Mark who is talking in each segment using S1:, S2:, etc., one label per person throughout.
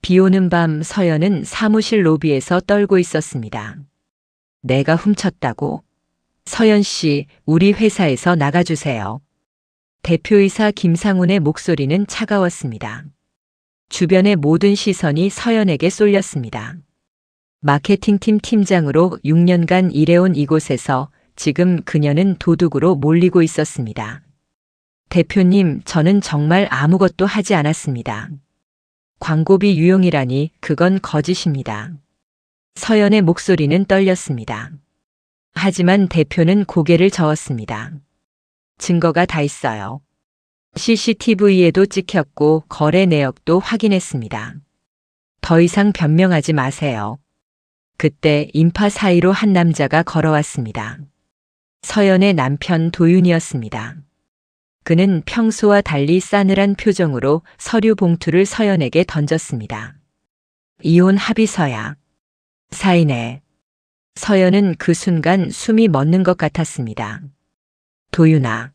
S1: 비 오는 밤 서연은 사무실 로비에서 떨고 있었습니다. 내가 훔쳤다고? 서연 씨, 우리 회사에서 나가주세요. 대표이사 김상훈의 목소리는 차가웠습니다. 주변의 모든 시선이 서연에게 쏠렸습니다. 마케팅팀 팀장으로 6년간 일해온 이곳에서 지금 그녀는 도둑으로 몰리고 있었습니다. 대표님, 저는 정말 아무것도 하지 않았습니다. 광고비 유용이라니 그건 거짓입니다. 서연의 목소리는 떨렸습니다. 하지만 대표는 고개를 저었습니다. 증거가 다 있어요. CCTV에도 찍혔고 거래 내역도 확인했습니다. 더 이상 변명하지 마세요. 그때 인파 사이로 한 남자가 걸어왔습니다. 서연의 남편 도윤이었습니다. 그는 평소와 달리 싸늘한 표정으로 서류 봉투를 서연에게 던졌습니다. 이혼 합의서야. 사인해. 서연은 그 순간 숨이 멎는 것 같았습니다. 도윤아,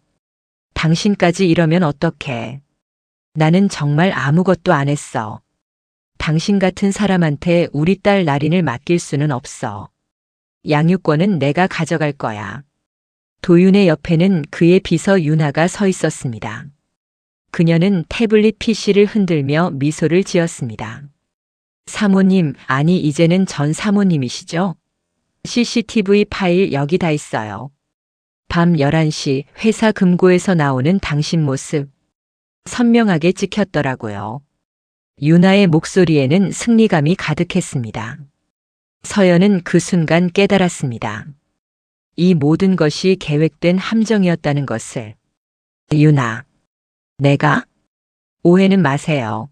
S1: 당신까지 이러면 어떡해. 나는 정말 아무것도 안 했어. 당신 같은 사람한테 우리 딸 나린을 맡길 수는 없어. 양육권은 내가 가져갈 거야. 도윤의 옆에는 그의 비서 윤아가 서 있었습니다. 그녀는 태블릿 PC를 흔들며 미소를 지었습니다. 사모님, 아니 이제는 전 사모님이시죠? CCTV 파일 여기 다 있어요. 밤 11시 회사 금고에서 나오는 당신 모습 선명하게 찍혔더라고요. 윤아의 목소리에는 승리감이 가득했습니다. 서연은 그 순간 깨달았습니다. 이 모든 것이 계획된 함정이었다는 것을. 윤아, 내가? 오해는 마세요.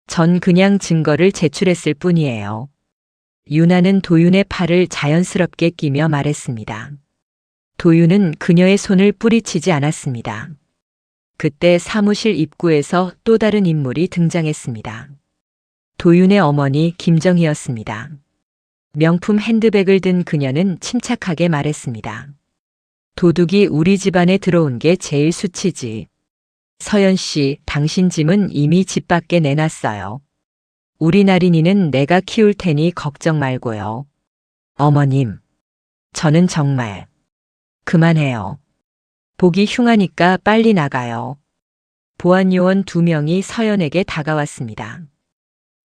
S1: 전 그냥 증거를 제출했을 뿐이에요. 윤아는 도윤의 팔을 자연스럽게 끼며 말했습니다. 도윤은 그녀의 손을 뿌리치지 않았습니다. 그때 사무실 입구에서 또 다른 인물이 등장했습니다. 도윤의 어머니 김정희였습니다. 명품 핸드백을 든 그녀는 침착하게 말했습니다. 도둑이 우리 집안에 들어온 게 제일 수치지. 서연 씨, 당신 짐은 이미 집 밖에 내놨어요. 우리 나린이는 내가 키울 테니 걱정 말고요. 어머님, 저는 정말 그만해요. 보기 흉하니까 빨리 나가요. 보안요원 2명이 서연에게 다가왔습니다.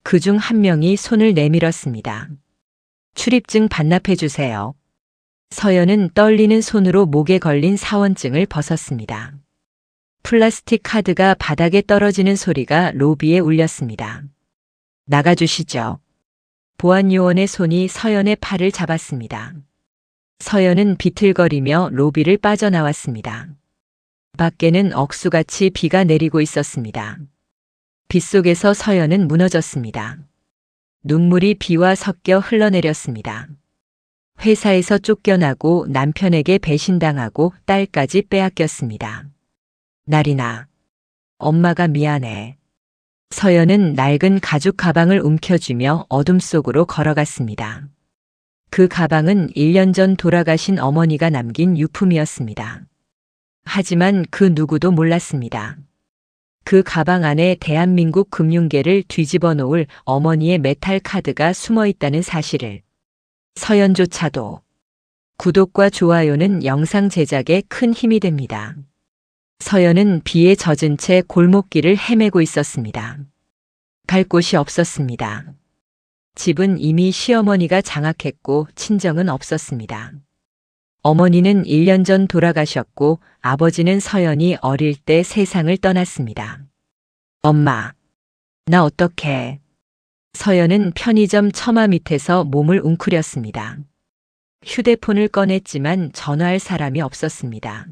S1: 그중 한 명이 손을 내밀었습니다. 출입증 반납해 주세요. 서연은 떨리는 손으로 목에 걸린 사원증을 벗었습니다. 플라스틱 카드가 바닥에 떨어지는 소리가 로비에 울렸습니다. 나가주시죠. 보안요원의 손이 서연의 팔을 잡았습니다. 서연은 비틀거리며 로비를 빠져나왔습니다. 밖에는 억수같이 비가 내리고 있었습니다. 빗속에서 서연은 무너졌습니다. 눈물이 비와 섞여 흘러내렸습니다. 회사에서 쫓겨나고 남편에게 배신당하고 딸까지 빼앗겼습니다. 나린아, 엄마가 미안해. 서연은 낡은 가죽 가방을 움켜쥐며 어둠 속으로 걸어갔습니다. 그 가방은 1년 전 돌아가신 어머니가 남긴 유품이었습니다. 하지만 그 누구도 몰랐습니다. 그 가방 안에 대한민국 금융계를 뒤집어 놓을 어머니의 메탈 카드가 숨어 있다는 사실을. 서연조차도. 구독과 좋아요는 영상 제작에 큰 힘이 됩니다. 서연은 비에 젖은 채 골목길을 헤매고 있었습니다. 갈 곳이 없었습니다. 집은 이미 시어머니가 장악했고 친정은 없었습니다. 어머니는 1년 전 돌아가셨고 아버지는 서연이 어릴 때 세상을 떠났습니다. 엄마, 나 어떡해. 서연은 편의점 처마 밑에서 몸을 웅크렸습니다. 휴대폰을 꺼냈지만 전화할 사람이 없었습니다.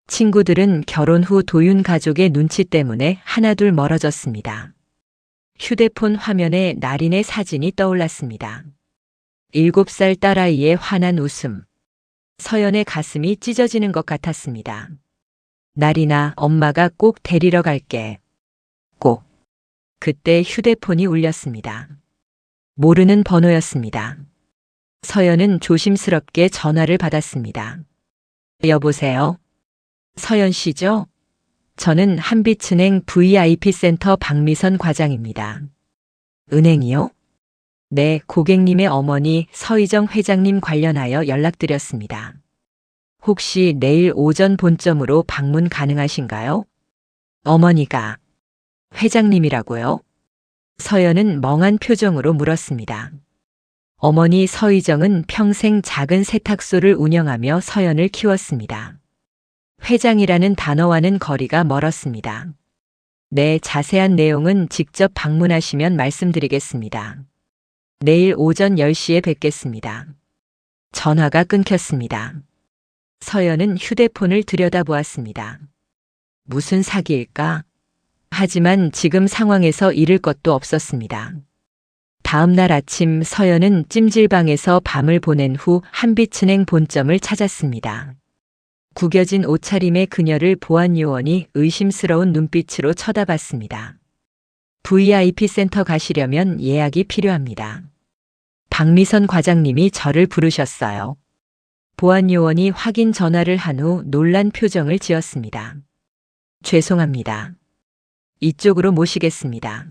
S1: 친구들은 결혼 후 도윤 가족의 눈치 때문에 하나둘 멀어졌습니다. 휴대폰 화면에 나린의 사진이 떠올랐습니다. 7살 딸아이의 환한 웃음. 서연의 가슴이 찢어지는 것 같았습니다. 나린아, 엄마가 꼭 데리러 갈게. 꼭. 그때 휴대폰이 울렸습니다. 모르는 번호였습니다. 서연은 조심스럽게 전화를 받았습니다. 여보세요? 서연 씨죠? 저는 한빛은행 VIP 센터 박미선 과장입니다. 은행이요? 네, 고객님의 어머니 서희정 회장님 관련하여 연락드렸습니다. 혹시 내일 오전 본점으로 방문 가능하신가요? 어머니가 회장님이라고요? 서연은 멍한 표정으로 물었습니다. 어머니 서희정은 평생 작은 세탁소를 운영하며 서연을 키웠습니다. 회장이라는 단어와는 거리가 멀었습니다. 네, 자세한 내용은 직접 방문하시면 말씀드리겠습니다. 내일 오전 10시에 뵙겠습니다. 전화가 끊겼습니다. 서연은 휴대폰을 들여다보았습니다. 무슨 사기일까? 하지만 지금 상황에서 잃을 것도 없었습니다. 다음 날 아침 서연은 찜질방에서 밤을 보낸 후 한빛은행 본점을 찾았습니다. 구겨진 옷차림의 그녀를 보안 요원이 의심스러운 눈빛으로 쳐다봤습니다. VIP 센터 가시려면 예약이 필요합니다. 박미선 과장님이 저를 부르셨어요. 보안 요원이 확인 전화를 한 후 놀란 표정을 지었습니다. 죄송합니다. 이쪽으로 모시겠습니다.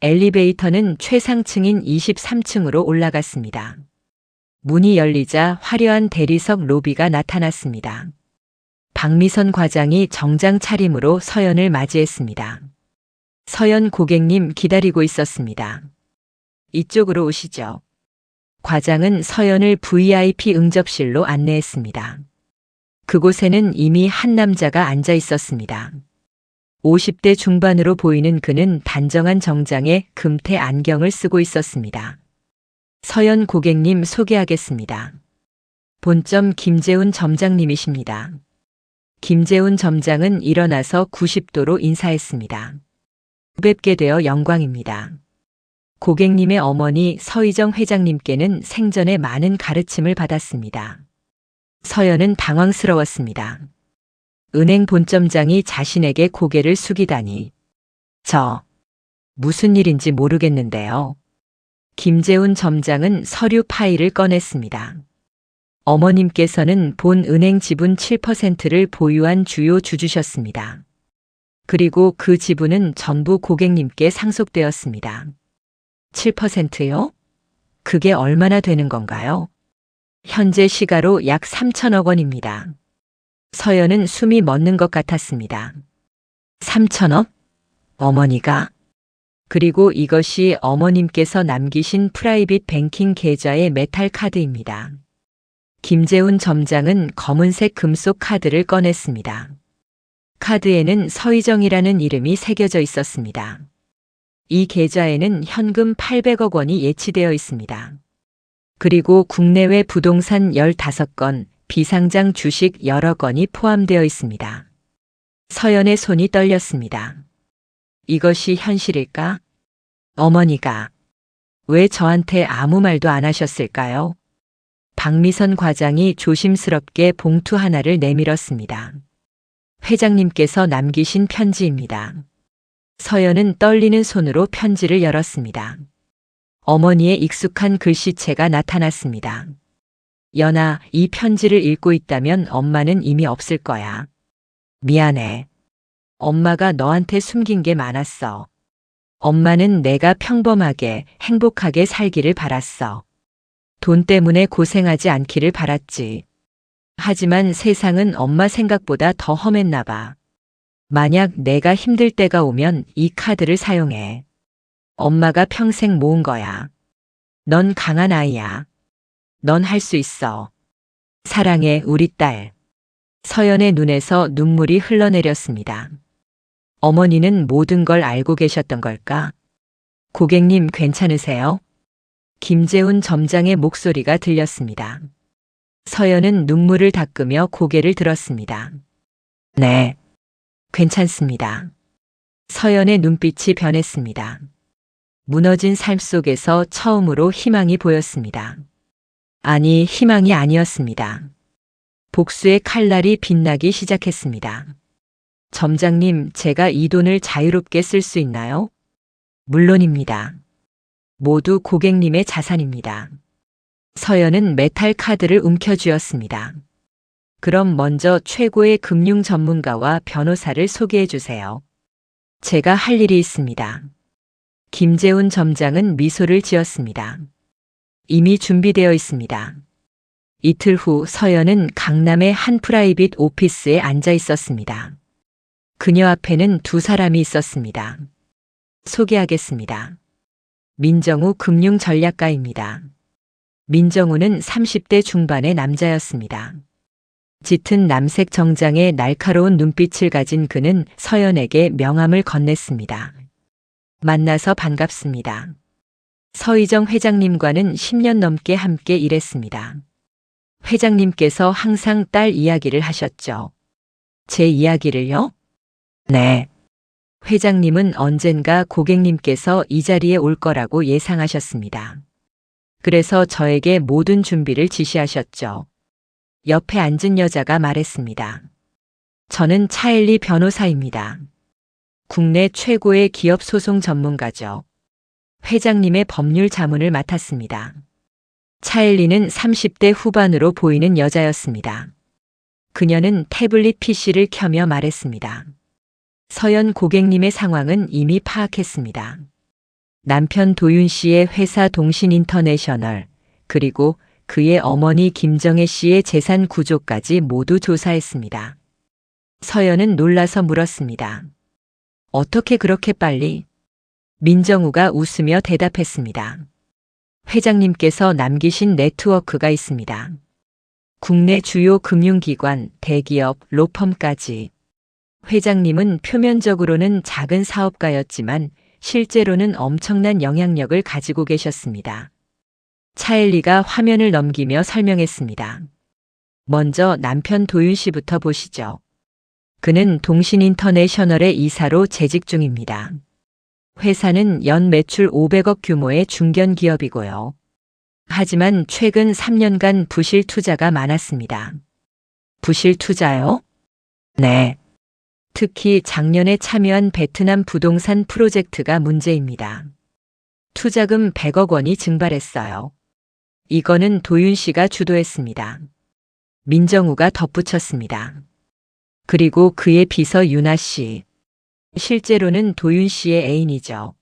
S1: 엘리베이터는 최상층인 23층으로 올라갔습니다. 문이 열리자 화려한 대리석 로비가 나타났습니다. 박미선 과장이 정장 차림으로 서연을 맞이했습니다. 서연 고객님 기다리고 있었습니다. 이쪽으로 오시죠. 과장은 서연을 VIP 응접실로 안내했습니다. 그곳에는 이미 한 남자가 앉아 있었습니다. 50대 중반으로 보이는 그는 단정한 정장에 금태 안경을 쓰고 있었습니다. 서연 고객님 소개하겠습니다. 본점 김재훈 점장님이십니다. 김재훈 점장은 일어나서 90도로 인사했습니다. 뵙게 되어 영광입니다. 고객님의 어머니 서희정 회장님께는 생전에 많은 가르침을 받았습니다. 서연은 당황스러웠습니다. 은행 본점장이 자신에게 고개를 숙이다니. 무슨 일인지 모르겠는데요. 김재훈 점장은 서류 파일을 꺼냈습니다. 어머님께서는 본 은행 지분 7%를 보유한 주요 주주셨습니다. 그리고 그 지분은 전부 고객님께 상속되었습니다. 7%요? 그게 얼마나 되는 건가요? 현재 시가로 약 3천억 원입니다. 서연은 숨이 멎는 것 같았습니다. 3천억? 어머니가? 그리고 이것이 어머님께서 남기신 프라이빗 뱅킹 계좌의 메탈 카드입니다. 김재훈 점장은 검은색 금속 카드를 꺼냈습니다. 카드에는 서희정이라는 이름이 새겨져 있었습니다. 이 계좌에는 현금 800억 원이 예치되어 있습니다. 그리고 국내외 부동산 15건, 비상장 주식 여러 건이 포함되어 있습니다. 서연의 손이 떨렸습니다. 이것이 현실일까? 어머니가 왜 저한테 아무 말도 안 하셨을까요? 박미선 과장이 조심스럽게 봉투 하나를 내밀었습니다. 회장님께서 남기신 편지입니다. 서연은 떨리는 손으로 편지를 열었습니다. 어머니의 익숙한 글씨체가 나타났습니다. 연아, 이 편지를 읽고 있다면 엄마는 이미 없을 거야. 미안해. 엄마가 너한테 숨긴 게 많았어. 엄마는 내가 평범하게, 행복하게 살기를 바랐어. 돈 때문에 고생하지 않기를 바랐지. 하지만 세상은 엄마 생각보다 더 험했나 봐. 만약 내가 힘들 때가 오면 이 카드를 사용해. 엄마가 평생 모은 거야. 넌 강한 아이야. 넌 할 수 있어. 사랑해, 우리 딸. 서연의 눈에서 눈물이 흘러내렸습니다. 어머니는 모든 걸 알고 계셨던 걸까? 고객님 괜찮으세요? 김재훈 점장의 목소리가 들렸습니다. 서연은 눈물을 닦으며 고개를 들었습니다. 네, 괜찮습니다. 서연의 눈빛이 변했습니다. 무너진 삶 속에서 처음으로 희망이 보였습니다. 아니, 희망이 아니었습니다. 복수의 칼날이 빛나기 시작했습니다. 점장님, 제가 이 돈을 자유롭게 쓸 수 있나요? 물론입니다. 모두 고객님의 자산입니다. 서연은 메탈 카드를 움켜쥐었습니다. 그럼 먼저 최고의 금융 전문가와 변호사를 소개해 주세요. 제가 할 일이 있습니다. 김재훈 점장은 미소를 지었습니다. 이미 준비되어 있습니다. 이틀 후 서연은 강남의 한 프라이빗 오피스에 앉아 있었습니다. 그녀 앞에는 두 사람이 있었습니다. 소개하겠습니다. 민정우 금융전략가입니다. 민정우는 30대 중반의 남자였습니다. 짙은 남색 정장에 날카로운 눈빛을 가진 그는 서연에게 명함을 건넸습니다. 만나서 반갑습니다. 서희정 회장님과는 10년 넘게 함께 일했습니다. 회장님께서 항상 딸 이야기를 하셨죠. 제 이야기를요? 네. 회장님은 언젠가 고객님께서 이 자리에 올 거라고 예상하셨습니다. 그래서 저에게 모든 준비를 지시하셨죠. 옆에 앉은 여자가 말했습니다. 저는 차엘리 변호사입니다. 국내 최고의 기업 소송 전문가죠. 회장님의 법률 자문을 맡았습니다. 차엘리는 30대 후반으로 보이는 여자였습니다. 그녀는 태블릿 PC를 켜며 말했습니다. 서연 고객님의 상황은 이미 파악했습니다. 남편 도윤 씨의 회사 동신인터내셔널, 그리고 그의 어머니 김정혜 씨의 재산 구조까지 모두 조사했습니다. 서연은 놀라서 물었습니다. 어떻게 그렇게 빨리? 민정우가 웃으며 대답했습니다. 회장님께서 남기신 네트워크가 있습니다. 국내 주요 금융기관, 대기업, 로펌까지. 회장님은 표면적으로는 작은 사업가였지만 실제로는 엄청난 영향력을 가지고 계셨습니다. 차엘리가 화면을 넘기며 설명했습니다. 먼저 남편 도윤 씨부터 보시죠. 그는 동신인터내셔널의 이사로 재직 중입니다. 회사는 연 매출 500억 규모의 중견 기업이고요. 하지만 최근 3년간 부실 투자가 많았습니다. 부실 투자요? 네. 특히 작년에 참여한 베트남 부동산 프로젝트가 문제입니다. 투자금 100억 원이 증발했어요. 이거는 도윤 씨가 주도했습니다. 민정우가 덧붙였습니다. 그리고 그의 비서 유나 씨. 실제로는 도윤 씨의 애인이죠.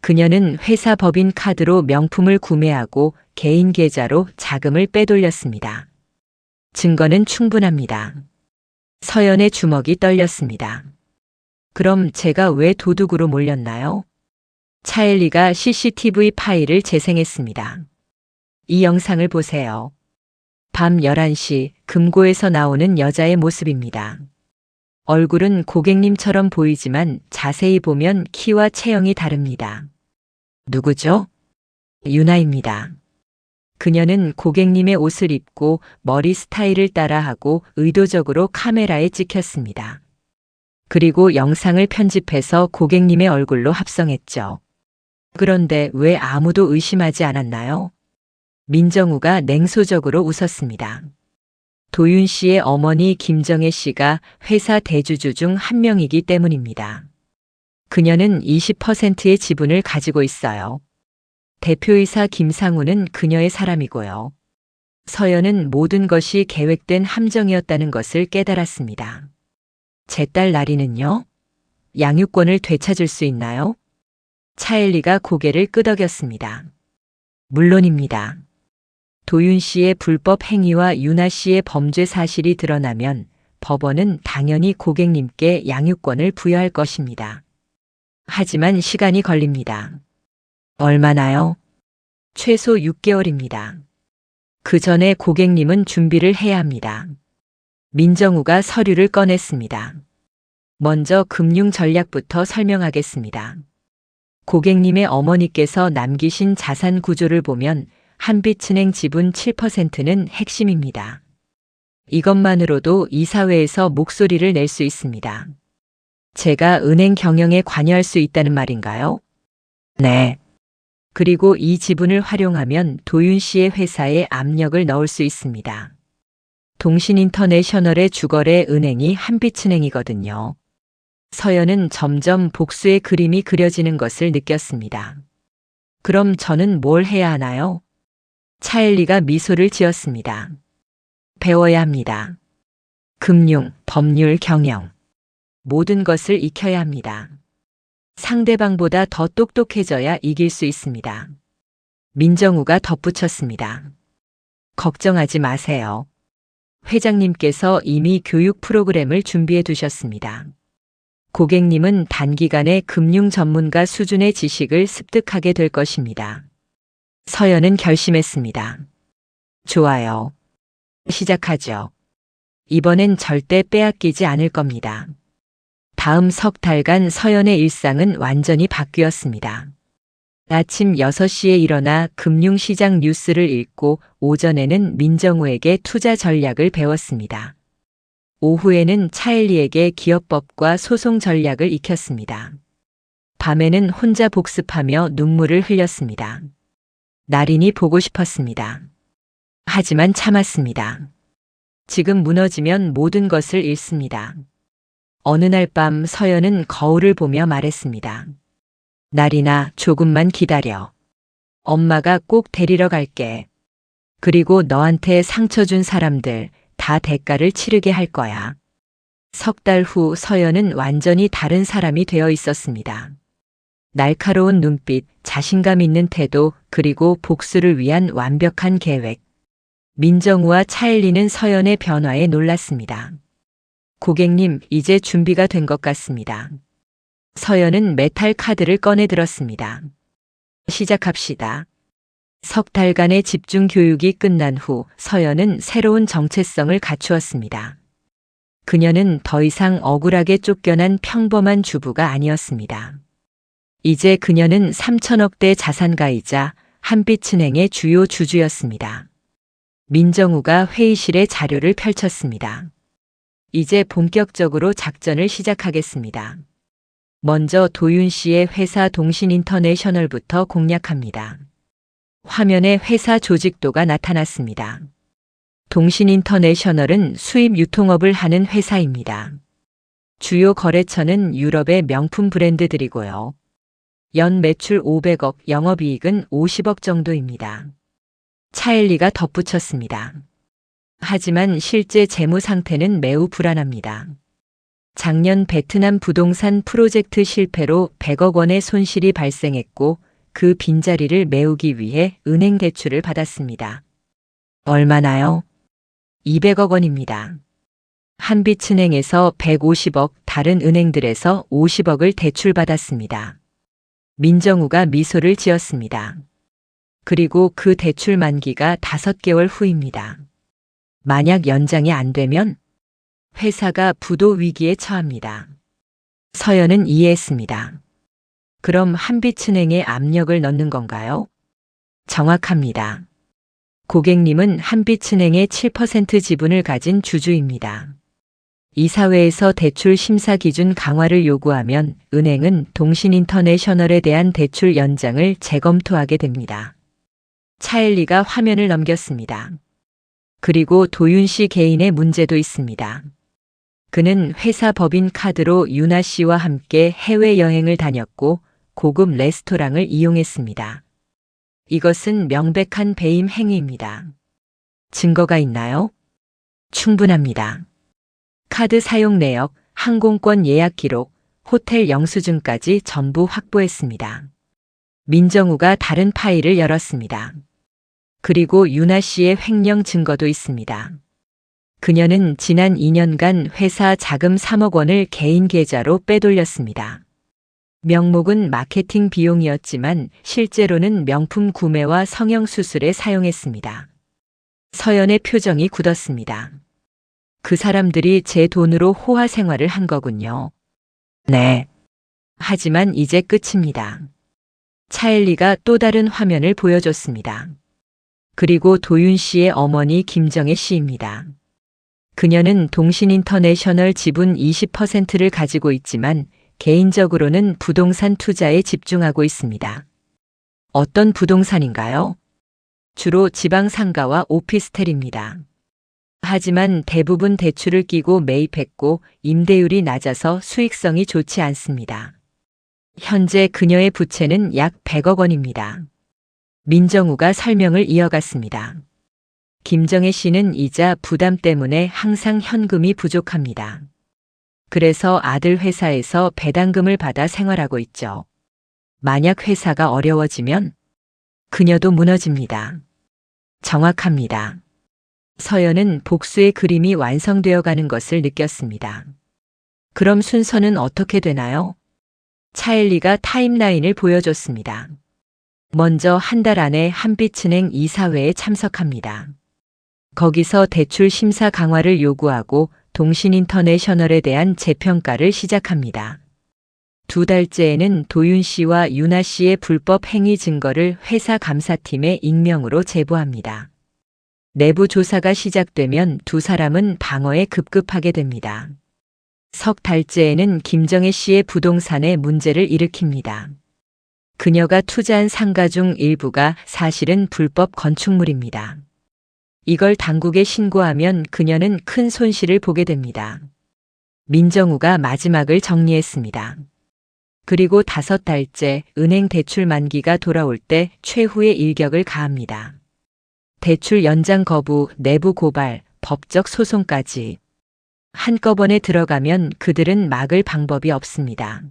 S1: 그녀는 회사 법인 카드로 명품을 구매하고 개인 계좌로 자금을 빼돌렸습니다. 증거는 충분합니다. 서연의 주먹이 떨렸습니다. 그럼 제가 왜 도둑으로 몰렸나요? 차엘리가 CCTV 파일을 재생했습니다. 이 영상을 보세요. 밤 11시 금고에서 나오는 여자의 모습입니다. 얼굴은 고객님처럼 보이지만 자세히 보면 키와 체형이 다릅니다. 누구죠? 유나입니다. 그녀는 고객님의 옷을 입고 머리 스타일을 따라하고 의도적으로 카메라에 찍혔습니다. 그리고 영상을 편집해서 고객님의 얼굴로 합성했죠. 그런데 왜 아무도 의심하지 않았나요? 민정우가 냉소적으로 웃었습니다. 도윤 씨의 어머니 김정혜 씨가 회사 대주주 중 한 명이기 때문입니다. 그녀는 20%의 지분을 가지고 있어요. 대표이사 김상우는 그녀의 사람이고요. 서연은 모든 것이 계획된 함정이었다는 것을 깨달았습니다. 제 딸 나리는요? 양육권을 되찾을 수 있나요? 차엘리가 고개를 끄덕였습니다. 물론입니다. 도윤 씨의 불법 행위와 유나 씨의 범죄 사실이 드러나면 법원은 당연히 고객님께 양육권을 부여할 것입니다. 하지만 시간이 걸립니다. 얼마나요? 최소 6개월입니다. 그 전에 고객님은 준비를 해야 합니다. 민정우가 서류를 꺼냈습니다. 먼저 금융 전략부터 설명하겠습니다. 고객님의 어머니께서 남기신 자산 구조를 보면 한빛은행 지분 7%는 핵심입니다. 이것만으로도 이사회에서 목소리를 낼 수 있습니다. 제가 은행 경영에 관여할 수 있다는 말인가요? 네. 그리고 이 지분을 활용하면 도윤 씨의 회사에 압력을 넣을 수 있습니다. 동신인터내셔널의 주거래 은행이 한빛은행이거든요. 서연은 점점 복수의 그림이 그려지는 것을 느꼈습니다. 그럼 저는 뭘 해야 하나요? 차엘리가 미소를 지었습니다. 배워야 합니다. 금융, 법률, 경영. 모든 것을 익혀야 합니다. 상대방보다 더 똑똑해져야 이길 수 있습니다. 민정우가 덧붙였습니다. 걱정하지 마세요. 회장님께서 이미 교육 프로그램을 준비해 두셨습니다. 고객님은 단기간에 금융 전문가 수준의 지식을 습득하게 될 것입니다. 서연은 결심했습니다. 좋아요. 시작하죠. 이번엔 절대 빼앗기지 않을 겁니다. 다음 석 달간 서연의 일상은 완전히 바뀌었습니다. 아침 6시에 일어나 금융시장 뉴스를 읽고 오전에는 민정우에게 투자 전략을 배웠습니다. 오후에는 차엘리에게 기업법과 소송 전략을 익혔습니다. 밤에는 혼자 복습하며 눈물을 흘렸습니다. 나린이 보고 싶었습니다. 하지만 참았습니다. 지금 무너지면 모든 것을 잃습니다. 어느 날 밤 서연은 거울을 보며 말했습니다. 나린아, 조금만 기다려. 엄마가 꼭 데리러 갈게. 그리고 너한테 상처 준 사람들 다 대가를 치르게 할 거야. 석 달 후 서연은 완전히 다른 사람이 되어 있었습니다. 날카로운 눈빛, 자신감 있는 태도, 그리고 복수를 위한 완벽한 계획. 민정우와 차엘리는 서연의 변화에 놀랐습니다. 고객님, 이제 준비가 된 것 같습니다. 서연은 메탈 카드를 꺼내 들었습니다. 시작합시다. 석 달간의 집중 교육이 끝난 후 서연은 새로운 정체성을 갖추었습니다. 그녀는 더 이상 억울하게 쫓겨난 평범한 주부가 아니었습니다. 이제 그녀는 3천억대 자산가이자 한빛은행의 주요 주주였습니다. 민정우가 회의실에 자료를 펼쳤습니다. 이제 본격적으로 작전을 시작하겠습니다. 먼저 도윤 씨의 회사 동신인터내셔널부터 공략합니다. 화면에 회사 조직도가 나타났습니다. 동신인터내셔널은 수입 유통업을 하는 회사입니다. 주요 거래처는 유럽의 명품 브랜드들이고요. 연 매출 500억, 영업이익은 50억 정도입니다. 차엘리가 덧붙였습니다. 하지만 실제 재무 상태는 매우 불안합니다. 작년 베트남 부동산 프로젝트 실패로 100억 원의 손실이 발생했고 그 빈자리를 메우기 위해 은행 대출을 받았습니다. 얼마나요? 200억 원입니다. 한빛은행에서 150억, 다른 은행들에서 50억을 대출받았습니다. 민정우가 미소를 지었습니다. 그리고 그 대출 만기가 5개월 후입니다. 만약 연장이 안 되면 회사가 부도 위기에 처합니다. 서연은 이해했습니다. 그럼 한빛은행에 압력을 넣는 건가요? 정확합니다. 고객님은 한빛은행의 7% 지분을 가진 주주입니다. 이사회에서 대출 심사 기준 강화를 요구하면 은행은 동신인터내셔널에 대한 대출 연장을 재검토하게 됩니다. 차엘리가 화면을 넘겼습니다. 그리고 도윤 씨 개인의 문제도 있습니다. 그는 회사 법인 카드로 유나 씨와 함께 해외여행을 다녔고 고급 레스토랑을 이용했습니다. 이것은 명백한 배임 행위입니다. 증거가 있나요? 충분합니다. 카드 사용 내역, 항공권 예약 기록, 호텔 영수증까지 전부 확보했습니다. 민정우가 다른 파일을 열었습니다. 그리고 유나 씨의 횡령 증거도 있습니다. 그녀는 지난 2년간 회사 자금 3억 원을 개인 계좌로 빼돌렸습니다. 명목은 마케팅 비용이었지만 실제로는 명품 구매와 성형수술에 사용했습니다. 서연의 표정이 굳었습니다. 그 사람들이 제 돈으로 호화 생활을 한 거군요. 네. 하지만 이제 끝입니다. 차엘리가 또 다른 화면을 보여줬습니다. 그리고 도윤 씨의 어머니 김정혜 씨입니다. 그녀는 동신인터내셔널 지분 20%를 가지고 있지만 개인적으로는 부동산 투자에 집중하고 있습니다. 어떤 부동산인가요? 주로 지방 상가와 오피스텔입니다. 하지만 대부분 대출을 끼고 매입했고 임대율이 낮아서 수익성이 좋지 않습니다. 현재 그녀의 부채는 약 100억 원입니다. 민정우가 설명을 이어갔습니다. 김정혜 씨는 이자 부담 때문에 항상 현금이 부족합니다. 그래서 아들 회사에서 배당금을 받아 생활하고 있죠. 만약 회사가 어려워지면 그녀도 무너집니다. 정확합니다. 서연은 복수의 그림이 완성되어 가는 것을 느꼈습니다. 그럼 순서는 어떻게 되나요? 차엘리가 타임라인을 보여줬습니다. 먼저 한 달 안에 한빛은행 이사회에 참석합니다. 거기서 대출 심사 강화를 요구하고 동신인터내셔널에 대한 재평가를 시작합니다. 2달째에는 도윤 씨와 유나 씨의 불법 행위 증거를 회사 감사팀에 익명으로 제보합니다. 내부 조사가 시작되면 두 사람은 방어에 급급하게 됩니다. 3달째에는 김정혜 씨의 부동산에 문제를 일으킵니다. 그녀가 투자한 상가 중 일부가 사실은 불법 건축물입니다. 이걸 당국에 신고하면 그녀는 큰 손실을 보게 됩니다. 민정우가 마지막을 정리했습니다. 그리고 5달째 은행 대출 만기가 돌아올 때 최후의 일격을 가합니다. 대출 연장 거부, 내부 고발, 법적 소송까지. 한꺼번에 들어가면 그들은 막을 방법이 없습니다.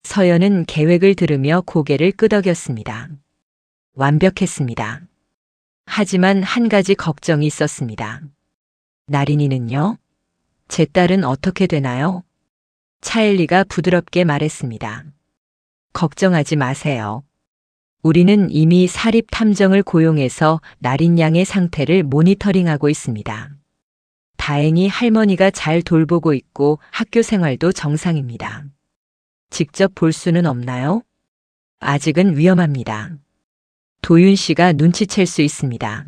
S1: 서연은 계획을 들으며 고개를 끄덕였습니다. 완벽했습니다. 하지만 한 가지 걱정이 있었습니다. 나린이는요? 제 딸은 어떻게 되나요? 차엘리가 부드럽게 말했습니다. 걱정하지 마세요. 우리는 이미 사립 탐정을 고용해서 나린 양의 상태를 모니터링하고 있습니다. 다행히 할머니가 잘 돌보고 있고 학교 생활도 정상입니다. 직접 볼 수는 없나요? 아직은 위험합니다. 도윤 씨가 눈치챌 수 있습니다.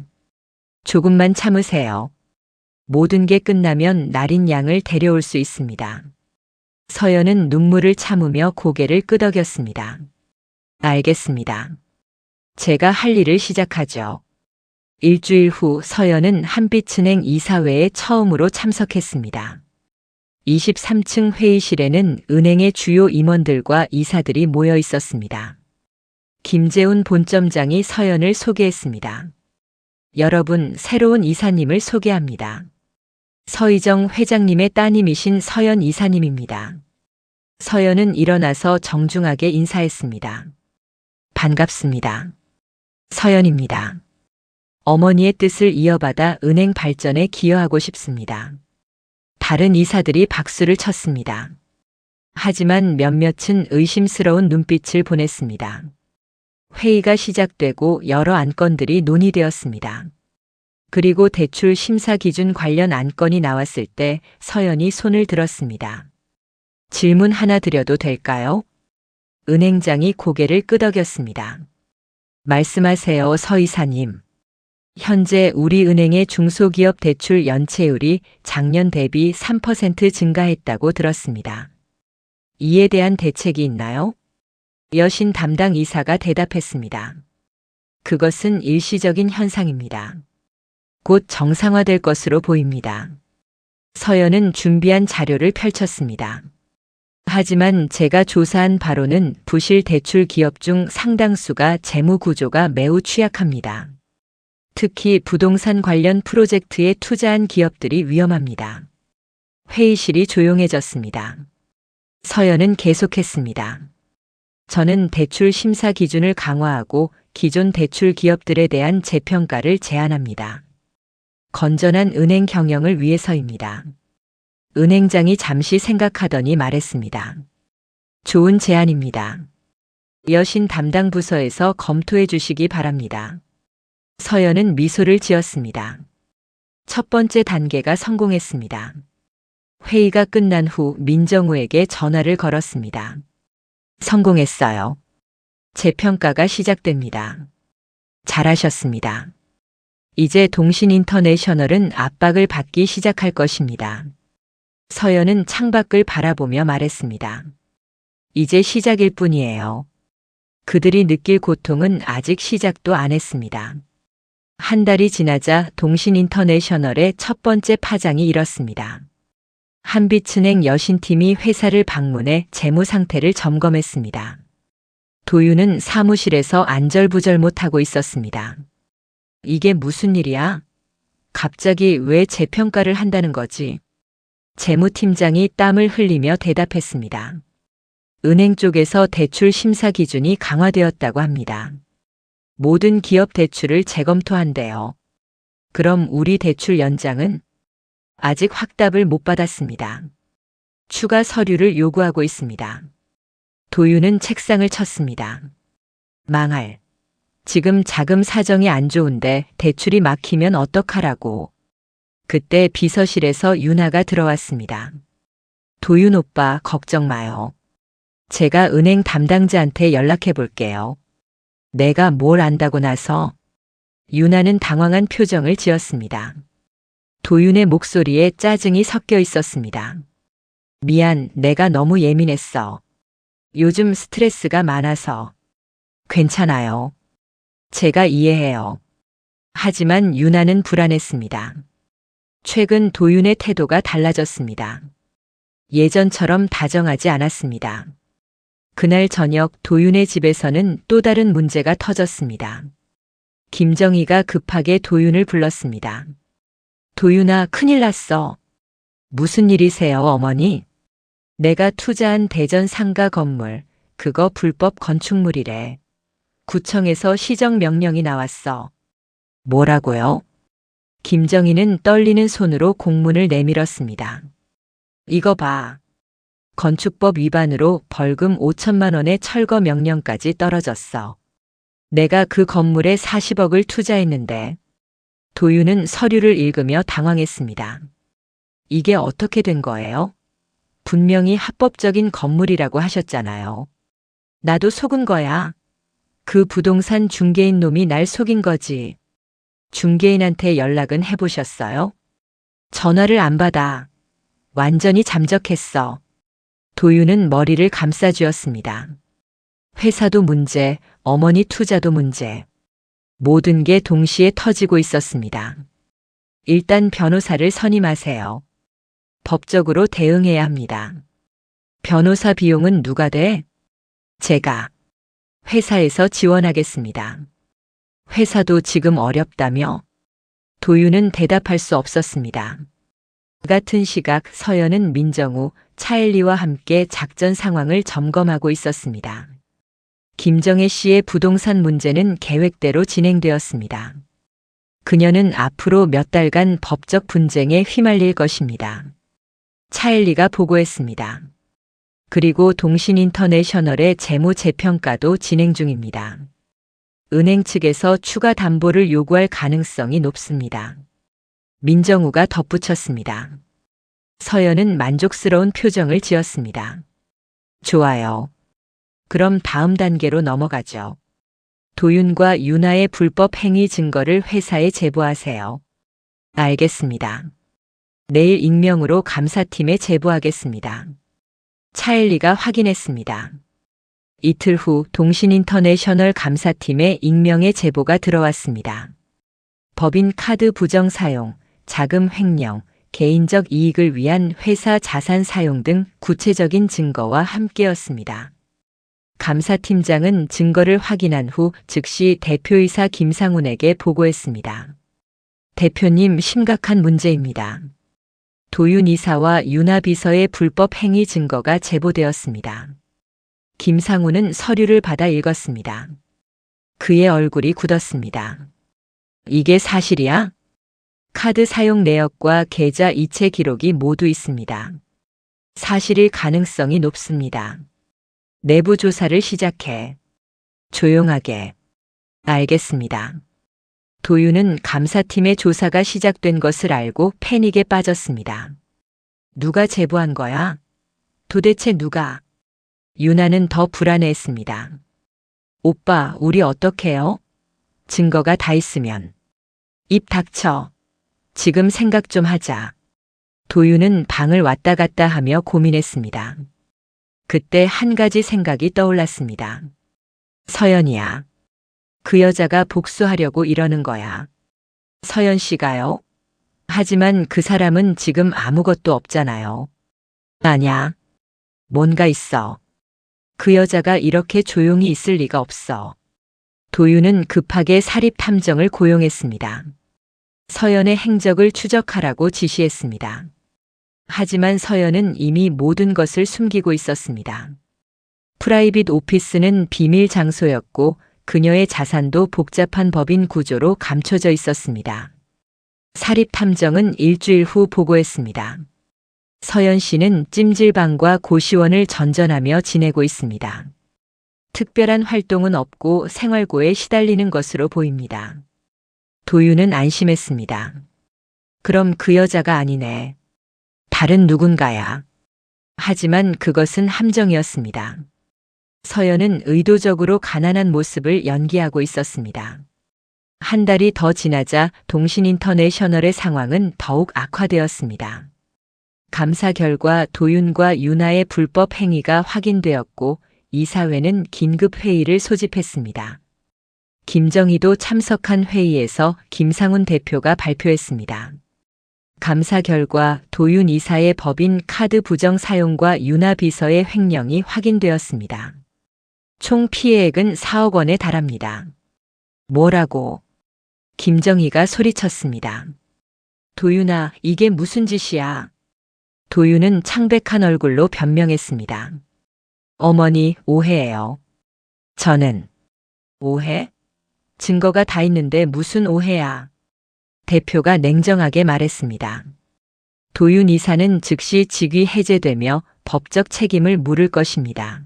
S1: 조금만 참으세요. 모든 게 끝나면 나린 양을 데려올 수 있습니다. 서연은 눈물을 참으며 고개를 끄덕였습니다. 알겠습니다. 제가 할 일을 시작하죠. 일주일 후 서연은 한빛은행 이사회에 처음으로 참석했습니다. 23층 회의실에는 은행의 주요 임원들과 이사들이 모여 있었습니다. 김재훈 본점장이 서연을 소개했습니다. 여러분, 새로운 이사님을 소개합니다. 서희정 회장님의 따님이신 서연 이사님입니다. 서연은 일어나서 정중하게 인사했습니다. 반갑습니다. 서연입니다. 어머니의 뜻을 이어받아 은행 발전에 기여하고 싶습니다. 다른 이사들이 박수를 쳤습니다. 하지만 몇몇은 의심스러운 눈빛을 보냈습니다. 회의가 시작되고 여러 안건들이 논의되었습니다. 그리고 대출 심사 기준 관련 안건이 나왔을 때 서연이 손을 들었습니다. 질문 하나 드려도 될까요? 은행장이 고개를 끄덕였습니다. 말씀하세요, 서 이사님. 현재 우리 은행의 중소기업 대출 연체율이 작년 대비 3% 증가했다고 들었습니다. 이에 대한 대책이 있나요? 여신 담당 이사가 대답했습니다. 그것은 일시적인 현상입니다. 곧 정상화될 것으로 보입니다. 서연은 준비한 자료를 펼쳤습니다. 하지만 제가 조사한 바로는 부실 대출 기업 중 상당수가 재무 구조가 매우 취약합니다. 특히 부동산 관련 프로젝트에 투자한 기업들이 위험합니다. 회의실이 조용해졌습니다. 서연은 계속했습니다. 저는 대출 심사 기준을 강화하고 기존 대출 기업들에 대한 재평가를 제안합니다. 건전한 은행 경영을 위해서입니다. 은행장이 잠시 생각하더니 말했습니다. 좋은 제안입니다. 여신 담당 부서에서 검토해 주시기 바랍니다. 서연은 미소를 지었습니다. 첫 번째 단계가 성공했습니다. 회의가 끝난 후 민정우에게 전화를 걸었습니다. 성공했어요. 재평가가 시작됩니다. 잘하셨습니다. 이제 동신인터내셔널은 압박을 받기 시작할 것입니다. 서연은 창밖을 바라보며 말했습니다. 이제 시작일 뿐이에요. 그들이 느낄 고통은 아직 시작도 안 했습니다. 한 달이 지나자 동신인터내셔널의 첫 번째 파장이 일었습니다. 한빛은행 여신팀이 회사를 방문해 재무 상태를 점검했습니다. 도윤은 사무실에서 안절부절 못하고 있었습니다. 이게 무슨 일이야? 갑자기 왜 재평가를 한다는 거지? 재무팀장이 땀을 흘리며 대답했습니다. 은행 쪽에서 대출 심사 기준이 강화되었다고 합니다. 모든 기업 대출을 재검토한대요. 그럼 우리 대출 연장은? 아직 확답을 못 받았습니다. 추가 서류를 요구하고 있습니다. 도윤은 책상을 쳤습니다. 망할. 지금 자금 사정이 안 좋은데 대출이 막히면 어떡하라고. 그때 비서실에서 윤아가 들어왔습니다. 도윤 오빠 걱정 마요. 제가 은행 담당자한테 연락해 볼게요. 내가 뭘 안다고 나서. 윤아는 당황한 표정을 지었습니다. 도윤의 목소리에 짜증이 섞여 있었습니다. 미안, 내가 너무 예민했어. 요즘 스트레스가 많아서. 괜찮아요. 제가 이해해요. 하지만 윤아는 불안했습니다. 최근 도윤의 태도가 달라졌습니다. 예전처럼 다정하지 않았습니다. 그날 저녁 도윤의 집에서는 또 다른 문제가 터졌습니다. 김정희가 급하게 도윤을 불렀습니다. 도윤아, 큰일 났어. 무슨 일이세요, 어머니? 내가 투자한 대전 상가 건물, 그거 불법 건축물이래. 구청에서 시정 명령이 나왔어. 뭐라고요? 김정희는 떨리는 손으로 공문을 내밀었습니다. 이거 봐. 건축법 위반으로 벌금 5천만 원의 철거 명령까지 떨어졌어. 내가 그 건물에 40억을 투자했는데. 도윤은 서류를 읽으며 당황했습니다. 이게 어떻게 된 거예요? 분명히 합법적인 건물이라고 하셨잖아요. 나도 속은 거야. 그 부동산 중개인 놈이 날 속인 거지. 중개인한테 연락은 해보셨어요? 전화를 안 받아. 완전히 잠적했어. 도윤은 머리를 감싸쥐었습니다. 회사도 문제, 어머니 투자도 문제. 모든 게 동시에 터지고 있었습니다. 일단 변호사를 선임하세요. 법적으로 대응해야 합니다. 변호사 비용은 누가 돼? 제가. 회사에서 지원하겠습니다. 회사도 지금 어렵다며? 도윤은 대답할 수 없었습니다. 같은 시각 서연은 민정우, 차엘리와 함께 작전 상황을 점검하고 있었습니다. 김정혜 씨의 부동산 문제는 계획대로 진행되었습니다. 그녀는 앞으로 몇 달간 법적 분쟁에 휘말릴 것입니다. 차엘리가 보고했습니다. 그리고 동신인터내셔널의 재무 재평가도 진행 중입니다. 은행 측에서 추가 담보를 요구할 가능성이 높습니다. 민정우가 덧붙였습니다. 서연은 만족스러운 표정을 지었습니다. 좋아요. 그럼 다음 단계로 넘어가죠. 도윤과 윤아의 불법 행위 증거를 회사에 제보하세요. 알겠습니다. 내일 익명으로 감사팀에 제보하겠습니다. 차엘리가 확인했습니다. 이틀 후 동신인터내셔널 감사팀에 익명의 제보가 들어왔습니다. 법인 카드 부정 사용, 자금 횡령, 개인적 이익을 위한 회사 자산 사용 등 구체적인 증거와 함께였습니다. 감사팀장은 증거를 확인한 후 즉시 대표이사 김상훈에게 보고했습니다. 대표님, 심각한 문제입니다. 도윤 이사와 윤아 비서의 불법 행위 증거가 제보되었습니다. 김상훈은 서류를 받아 읽었습니다. 그의 얼굴이 굳었습니다. 이게 사실이야? 카드 사용 내역과 계좌 이체 기록이 모두 있습니다. 사실일 가능성이 높습니다. 내부 조사를 시작해. 조용하게. 알겠습니다. 도윤은 감사팀의 조사가 시작된 것을 알고 패닉에 빠졌습니다. 누가 제보한 거야? 도대체 누가? 윤아는 더 불안해했습니다. 오빠, 우리 어떡해요? 증거가 다 있으면. 입 닥쳐. 지금 생각 좀 하자. 도윤은 방을 왔다 갔다 하며 고민했습니다. 그때 한 가지 생각이 떠올랐습니다. 서연이야. 그 여자가 복수하려고 이러는 거야. 서연 씨가요? 하지만 그 사람은 지금 아무것도 없잖아요. 아냐. 뭔가 있어. 그 여자가 이렇게 조용히 있을 리가 없어. 도윤은 급하게 사립 탐정을 고용했습니다. 서연의 행적을 추적하라고 지시했습니다. 하지만 서연은 이미 모든 것을 숨기고 있었습니다. 프라이빗 오피스는 비밀 장소였고 그녀의 자산도 복잡한 법인 구조로 감춰져 있었습니다. 사립탐정은 일주일 후 보고했습니다. 서연 씨는 찜질방과 고시원을 전전하며 지내고 있습니다. 특별한 활동은 없고 생활고에 시달리는 것으로 보입니다. 도윤은 안심했습니다. 그럼 그 여자가 아니네. 다른 누군가야. 하지만 그것은 함정이었습니다. 서연은 의도적으로 가난한 모습을 연기하고 있었습니다. 한 달이 더 지나자 동신인터내셔널의 상황은 더욱 악화되었습니다. 감사 결과 도윤과 유나의 불법 행위가 확인되었고 이사회는 긴급 회의를 소집했습니다. 김정희도 참석한 회의에서 김상훈 대표가 발표했습니다. 감사 결과 도윤 이사의 법인 카드 부정 사용과 유나 비서의 횡령이 확인되었습니다. 총 피해액은 4억 원에 달합니다. 뭐라고? 김정희가 소리쳤습니다. 도윤아, 이게 무슨 짓이야? 도윤은 창백한 얼굴로 변명했습니다. 어머니, 오해예요. 저는 오해? 증거가 다 있는데 무슨 오해야? 대표가 냉정하게 말했습니다. 도윤 이사는 즉시 직위 해제되며 법적 책임을 물을 것입니다.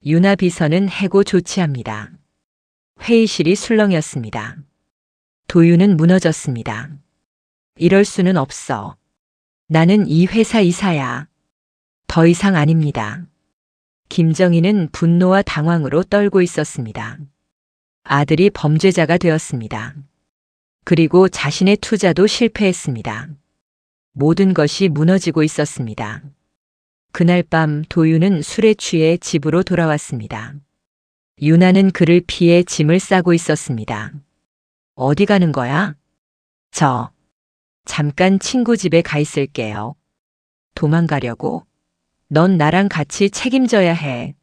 S1: 유나 비서는 해고 조치합니다. 회의실이 술렁였습니다. 도윤은 무너졌습니다. 이럴 수는 없어. 나는 이 회사 이사야. 더 이상 아닙니다. 김정희는 분노와 당황으로 떨고 있었습니다. 아들이 범죄자가 되었습니다. 그리고 자신의 투자도 실패했습니다. 모든 것이 무너지고 있었습니다. 그날 밤 도윤은 술에 취해 집으로 돌아왔습니다. 유나는 그를 피해 짐을 싸고 있었습니다. 어디 가는 거야? 잠깐 친구 집에 가 있을게요. 도망가려고? 넌 나랑 같이 책임져야 해.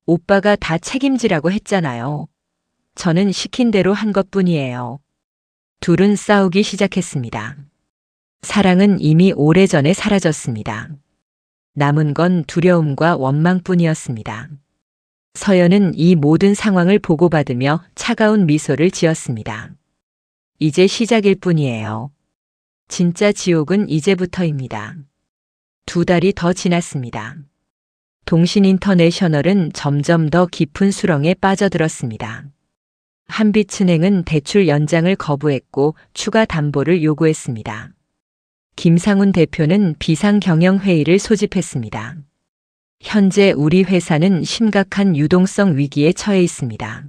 S1: 오빠가 다 책임지라고 했잖아요. 저는 시킨 대로 한 것뿐이에요. 둘은 싸우기 시작했습니다. 사랑은 이미 오래전에 사라졌습니다. 남은 건 두려움과 원망뿐이었습니다. 서연은 이 모든 상황을 보고받으며 차가운 미소를 지었습니다. 이제 시작일 뿐이에요. 진짜 지옥은 이제부터입니다. 2달이 더 지났습니다. 동신인터내셔널은 점점 더 깊은 수렁에 빠져들었습니다. 한빛은행은 대출 연장을 거부했고 추가 담보를 요구했습니다. 김상훈 대표는 비상경영회의를 소집했습니다. 현재 우리 회사는 심각한 유동성 위기에 처해 있습니다.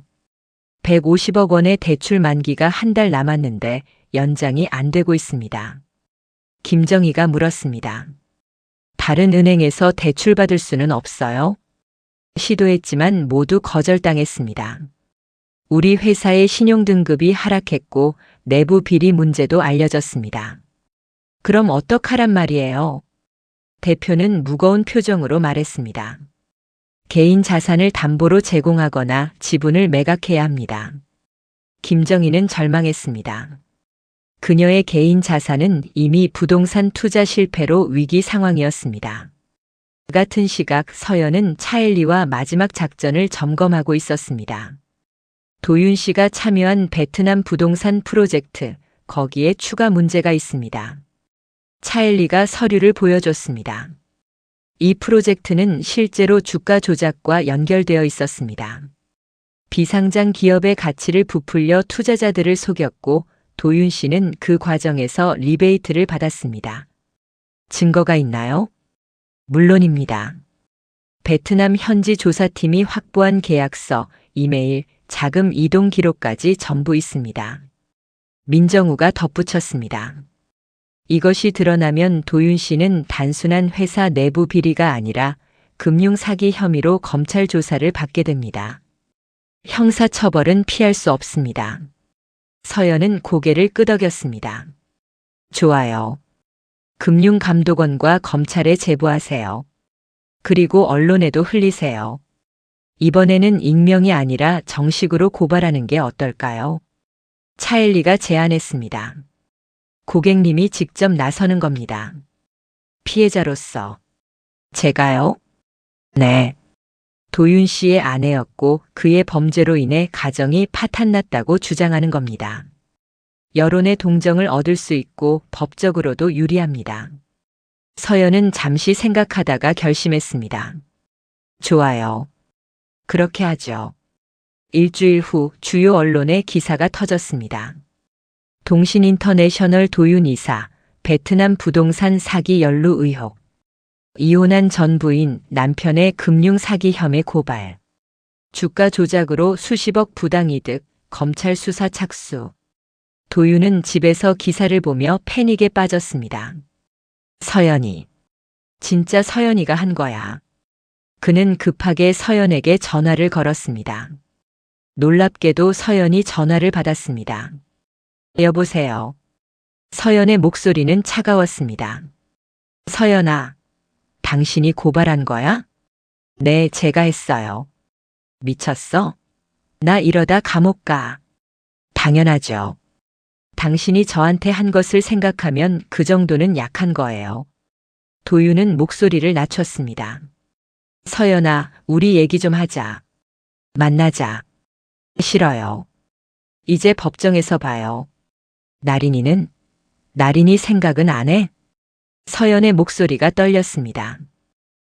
S1: 150억 원의 대출 만기가 한 달 남았는데 연장이 안 되고 있습니다. 김정희가 물었습니다. 다른 은행에서 대출받을 수는 없어요? 시도했지만 모두 거절당했습니다. 우리 회사의 신용등급이 하락했고 내부 비리 문제도 알려졌습니다. 그럼 어떡하란 말이에요? 대표는 무거운 표정으로 말했습니다. 개인 자산을 담보로 제공하거나 지분을 매각해야 합니다. 김정희는 절망했습니다. 그녀의 개인 자산은 이미 부동산 투자 실패로 위기 상황이었습니다. 같은 시각 서연은 차엘리와 마지막 작전을 점검하고 있었습니다. 도윤 씨가 참여한 베트남 부동산 프로젝트, 거기에 추가 문제가 있습니다. 차엘리가 서류를 보여줬습니다. 이 프로젝트는 실제로 주가 조작과 연결되어 있었습니다. 비상장 기업의 가치를 부풀려 투자자들을 속였고 도윤 씨는 그 과정에서 리베이트를 받았습니다. 증거가 있나요? 물론입니다. 베트남 현지 조사팀이 확보한 계약서, 이메일, 자금 이동 기록까지 전부 있습니다. 민정우가 덧붙였습니다. 이것이 드러나면 도윤 씨는 단순한 회사 내부 비리가 아니라 금융사기 혐의로 검찰 조사를 받게 됩니다. 형사처벌은 피할 수 없습니다. 서연은 고개를 끄덕였습니다. 좋아요. 금융감독원과 검찰에 제보하세요. 그리고 언론에도 흘리세요. 이번에는 익명이 아니라 정식으로 고발하는 게 어떨까요? 차엘리가 제안했습니다. 고객님이 직접 나서는 겁니다. 피해자로서. 제가요? 네. 도윤 씨의 아내였고 그의 범죄로 인해 가정이 파탄났다고 주장하는 겁니다. 여론의 동정을 얻을 수 있고 법적으로도 유리합니다. 서연은 잠시 생각하다가 결심했습니다. 좋아요. 그렇게 하죠. 일주일 후 주요 언론에 기사가 터졌습니다. 동신인터내셔널 도윤 이사, 베트남 부동산 사기 연루 의혹. 이혼한 전 부인 남편의 금융 사기 혐의 고발. 주가 조작으로 수십억 부당이득, 검찰 수사 착수. 도윤은 집에서 기사를 보며 패닉에 빠졌습니다. 서연이. 진짜 서연이가 한 거야. 그는 급하게 서연에게 전화를 걸었습니다. 놀랍게도 서연이 전화를 받았습니다. 여보세요. 서연의 목소리는 차가웠습니다. 서연아, 당신이 고발한 거야? 네, 제가 했어요. 미쳤어? 나 이러다 감옥 가. 당연하죠. 당신이 저한테 한 것을 생각하면 그 정도는 약한 거예요. 도윤은 목소리를 낮췄습니다. 서연아, 우리 얘기 좀 하자. 만나자. 싫어요. 이제 법정에서 봐요. 나린이는? 나린이 생각은 안 해? 서연의 목소리가 떨렸습니다.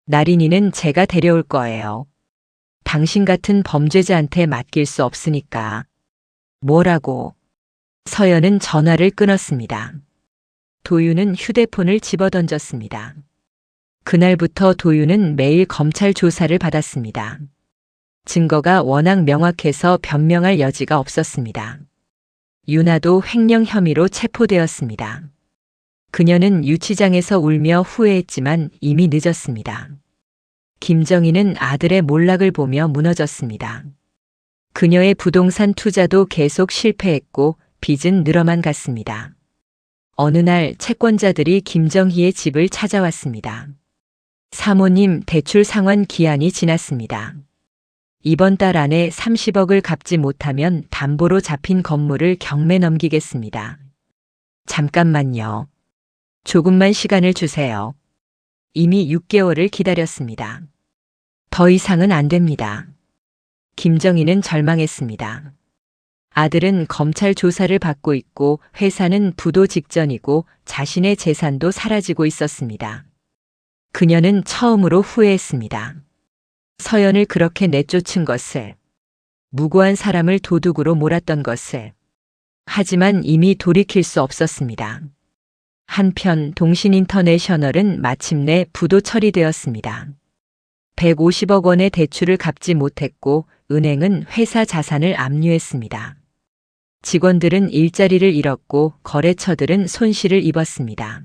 S1: 나린이는 제가 데려올 거예요. 당신 같은 범죄자한테 맡길 수 없으니까. 뭐라고? 서연은 전화를 끊었습니다. 도윤은 휴대폰을 집어던졌습니다. 그날부터 도윤은 매일 검찰 조사를 받았습니다. 증거가 워낙 명확해서 변명할 여지가 없었습니다. 유나도 횡령 혐의로 체포되었습니다. 그녀는 유치장에서 울며 후회했지만 이미 늦었습니다. 김정희는 아들의 몰락을 보며 무너졌습니다. 그녀의 부동산 투자도 계속 실패했고 빚은 늘어만 갔습니다. 어느 날 채권자들이 김정희의 집을 찾아왔습니다. 사모님, 대출 상환 기한이 지났습니다. 이번 달 안에 30억을 갚지 못하면 담보로 잡힌 건물을 경매 넘기겠습니다. 잠깐만요. 조금만 시간을 주세요. 이미 6개월을 기다렸습니다. 더 이상은 안 됩니다. 김정희는 절망했습니다. 아들은 검찰 조사를 받고 있고 회사는 부도 직전이고 자신의 재산도 사라지고 있었습니다. 그녀는 처음으로 후회했습니다. 서연을 그렇게 내쫓은 것을, 무고한 사람을 도둑으로 몰았던 것을. 하지만 이미 돌이킬 수 없었습니다. 한편 동신인터내셔널은 마침내 부도 처리되었습니다. 150억 원의 대출을 갚지 못했고 은행은 회사 자산을 압류했습니다. 직원들은 일자리를 잃었고 거래처들은 손실을 입었습니다.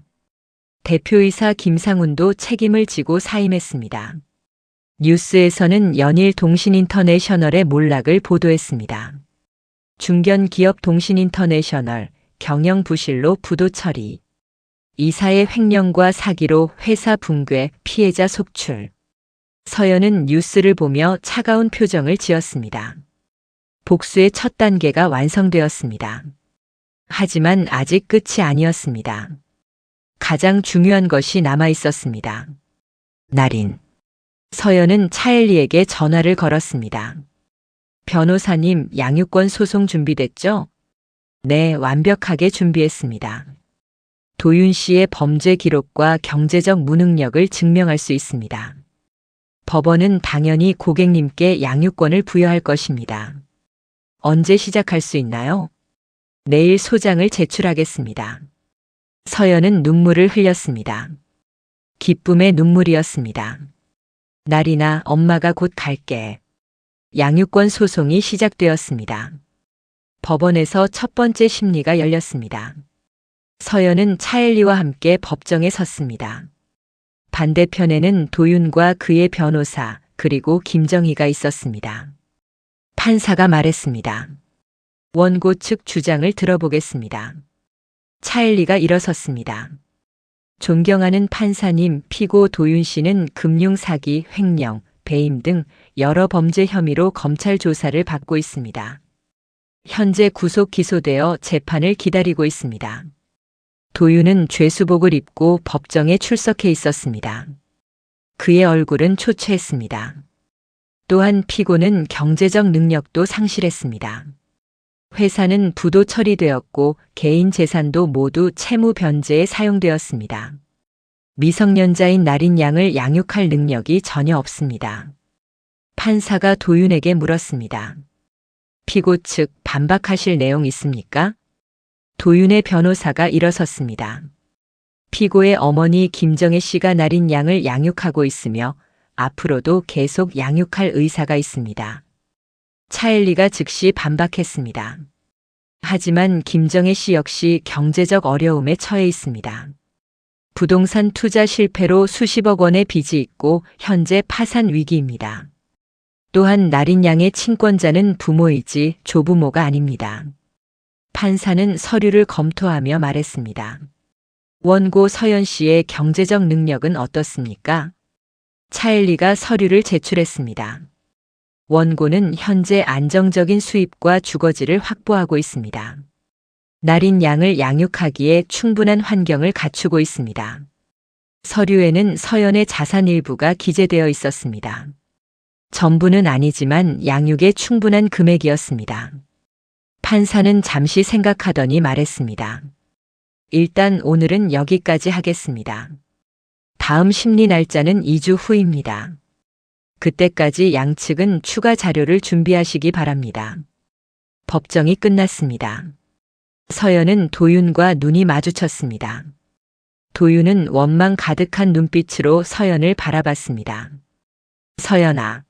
S1: 대표이사 김상훈도 책임을 지고 사임했습니다. 뉴스에서는 연일 동신인터내셔널의 몰락을 보도했습니다. 중견기업 동신인터내셔널, 경영부실로 부도 처리. 이사의 횡령과 사기로 회사 붕괴, 피해자 속출. 서연은 뉴스를 보며 차가운 표정을 지었습니다. 복수의 첫 단계가 완성되었습니다. 하지만 아직 끝이 아니었습니다. 가장 중요한 것이 남아 있었습니다. 나린. 서연은 차엘리에게 전화를 걸었습니다. 변호사님, 양육권 소송 준비됐죠? 네, 완벽하게 준비했습니다. 도윤 씨의 범죄 기록과 경제적 무능력을 증명할 수 있습니다. 법원은 당연히 고객님께 양육권을 부여할 것입니다. 언제 시작할 수 있나요? 내일 소장을 제출하겠습니다. 서연은 눈물을 흘렸습니다. 기쁨의 눈물이었습니다. 나린아, 엄마가 곧 갈게. 양육권 소송이 시작되었습니다. 법원에서 첫 번째 심리가 열렸습니다. 서연은 차엘리와 함께 법정에 섰습니다. 반대편에는 도윤과 그의 변호사 그리고 김정희가 있었습니다. 판사가 말했습니다. 원고 측 주장을 들어보겠습니다. 차엘리가 일어섰습니다. 존경하는 판사님, 피고 도윤 씨는 금융사기, 횡령, 배임 등 여러 범죄 혐의로 검찰 조사를 받고 있습니다. 현재 구속 기소되어 재판을 기다리고 있습니다. 도윤은 죄수복을 입고 법정에 출석해 있었습니다. 그의 얼굴은 초췌했습니다. 또한 피고는 경제적 능력도 상실했습니다. 회사는 부도 처리되었고 개인 재산도 모두 채무 변제에 사용되었습니다. 미성년자인 나린 양을 양육할 능력이 전혀 없습니다. 판사가 도윤에게 물었습니다. 피고 측 반박하실 내용 있습니까? 도윤의 변호사가 일어섰습니다. 피고의 어머니 김정혜 씨가 나린 양을 양육하고 있으며 앞으로도 계속 양육할 의사가 있습니다. 차엘리가 즉시 반박했습니다. 하지만 김정혜 씨 역시 경제적 어려움에 처해 있습니다. 부동산 투자 실패로 수십억 원의 빚이 있고 현재 파산 위기입니다. 또한 나린 양의 친권자는 부모이지 조부모가 아닙니다. 판사는 서류를 검토하며 말했습니다. 원고 서연 씨의 경제적 능력은 어떻습니까? 차엘리가 서류를 제출했습니다. 원고는 현재 안정적인 수입과 주거지를 확보하고 있습니다. 나린 양을 양육하기에 충분한 환경을 갖추고 있습니다. 서류에는 서연의 자산 일부가 기재되어 있었습니다. 전부는 아니지만 양육에 충분한 금액이었습니다. 판사는 잠시 생각하더니 말했습니다. 일단 오늘은 여기까지 하겠습니다. 다음 심리 날짜는 2주 후입니다. 그때까지 양측은 추가 자료를 준비하시기 바랍니다. 법정이 끝났습니다. 서연은 도윤과 눈이 마주쳤습니다. 도윤은 원망 가득한 눈빛으로 서연을 바라봤습니다. 서연아,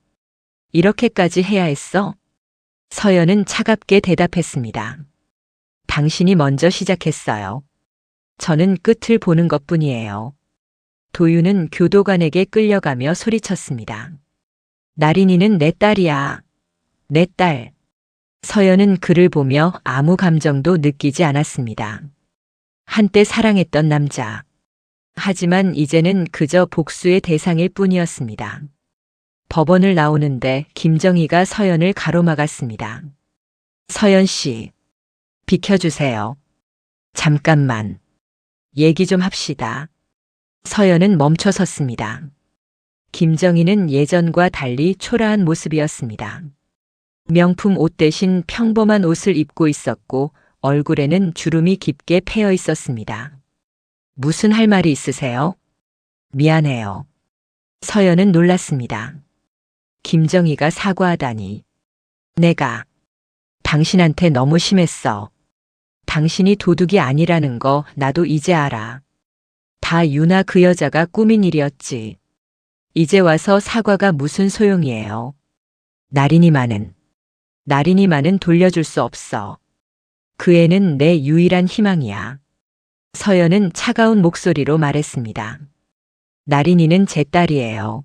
S1: 이렇게까지 해야 했어? 서연은 차갑게 대답했습니다. 당신이 먼저 시작했어요. 저는 끝을 보는 것뿐이에요. 도윤은 교도관에게 끌려가며 소리쳤습니다. 나린이는 내 딸이야. 내 딸. 서연은 그를 보며 아무 감정도 느끼지 않았습니다. 한때 사랑했던 남자. 하지만 이제는 그저 복수의 대상일 뿐이었습니다. 법원을 나오는데 김정희가 서연을 가로막았습니다. 서연 씨, 비켜주세요. 잠깐만. 얘기 좀 합시다. 서연은 멈춰섰습니다. 김정희는 예전과 달리 초라한 모습이었습니다. 명품 옷 대신 평범한 옷을 입고 있었고 얼굴에는 주름이 깊게 패여 있었습니다. 무슨 할 말이 있으세요? 미안해요. 서연은 놀랐습니다. 김정희가 사과하다니. 내가 당신한테 너무 심했어. 당신이 도둑이 아니라는 거 나도 이제 알아. 다 유나 그 여자가 꾸민 일이었지. 이제 와서 사과가 무슨 소용이에요. 나린이만은 돌려줄 수 없어. 그 애는 내 유일한 희망이야. 서연은 차가운 목소리로 말했습니다. 나린이는 제 딸이에요.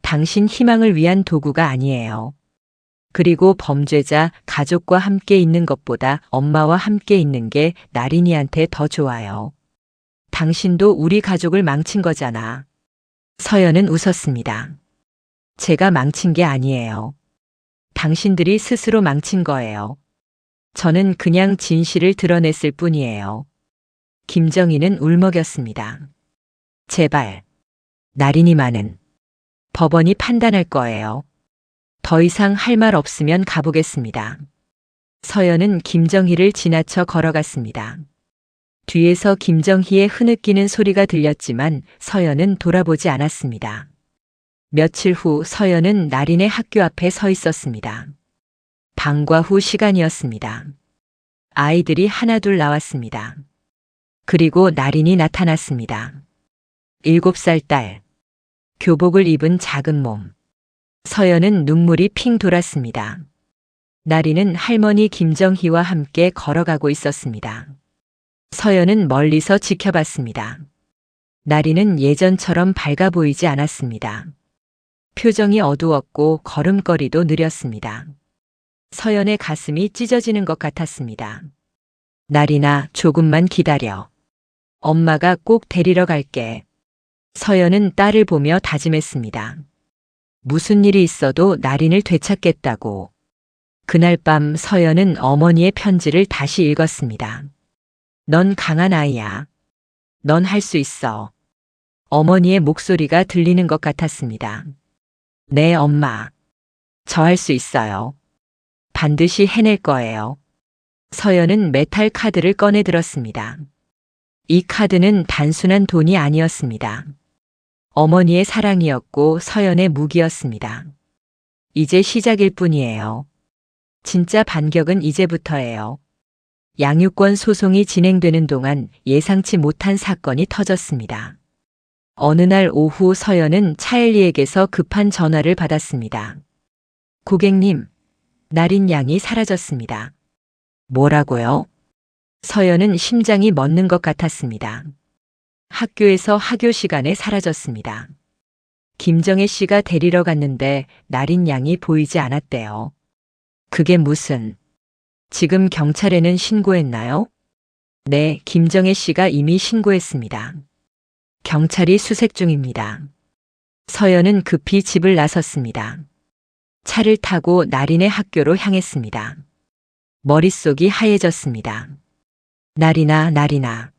S1: 당신 희망을 위한 도구가 아니에요. 그리고 범죄자 가족과 함께 있는 것보다 엄마와 함께 있는 게 나린이한테 더 좋아요. 당신도 우리 가족을 망친 거잖아. 서연은 웃었습니다. 제가 망친 게 아니에요. 당신들이 스스로 망친 거예요. 저는 그냥 진실을 드러냈을 뿐이에요. 김정희는 울먹였습니다. 제발. 나린이만은. 법원이 판단할 거예요. 더 이상 할 말 없으면 가보겠습니다. 서연은 김정희를 지나쳐 걸어갔습니다. 뒤에서 김정희의 흐느끼는 소리가 들렸지만 서연은 돌아보지 않았습니다. 며칠 후 서연은 나린의 학교 앞에 서 있었습니다. 방과 후 시간이었습니다. 아이들이 하나둘 나왔습니다. 그리고 나린이 나타났습니다. 7살 딸. 교복을 입은 작은 몸. 서연은 눈물이 핑 돌았습니다. 나린은 할머니 김정희와 함께 걸어가고 있었습니다. 서연은 멀리서 지켜봤습니다. 나린은 예전처럼 밝아 보이지 않았습니다. 표정이 어두웠고 걸음걸이도 느렸습니다. 서연의 가슴이 찢어지는 것 같았습니다. 나린아, 조금만 기다려. 엄마가 꼭 데리러 갈게. 서연은 딸을 보며 다짐했습니다. 무슨 일이 있어도 나린을 되찾겠다고. 그날 밤 서연은 어머니의 편지를 다시 읽었습니다. 넌 강한 아이야. 넌 할 수 있어. 어머니의 목소리가 들리는 것 같았습니다. 네, 엄마. 저 할 수 있어요. 반드시 해낼 거예요. 서연은 메탈 카드를 꺼내 들었습니다. 이 카드는 단순한 돈이 아니었습니다. 어머니의 사랑이었고 서연의 무기였습니다. 이제 시작일 뿐이에요. 진짜 반격은 이제부터예요. 양육권 소송이 진행되는 동안 예상치 못한 사건이 터졌습니다. 어느 날 오후 서연은 차엘리에게서 급한 전화를 받았습니다. 고객님, 나린 양이 사라졌습니다. 뭐라고요? 서연은 심장이 멎는 것 같았습니다. 학교에서 하교 시간에 사라졌습니다. 김정혜 씨가 데리러 갔는데 나린 양이 보이지 않았대요. 그게 무슨... 지금 경찰에는 신고했나요? 네, 김정혜 씨가 이미 신고했습니다. 경찰이 수색 중입니다. 서연은 급히 집을 나섰습니다. 차를 타고 나린의 학교로 향했습니다. 머릿속이 하얘졌습니다. 나린아, 나린아.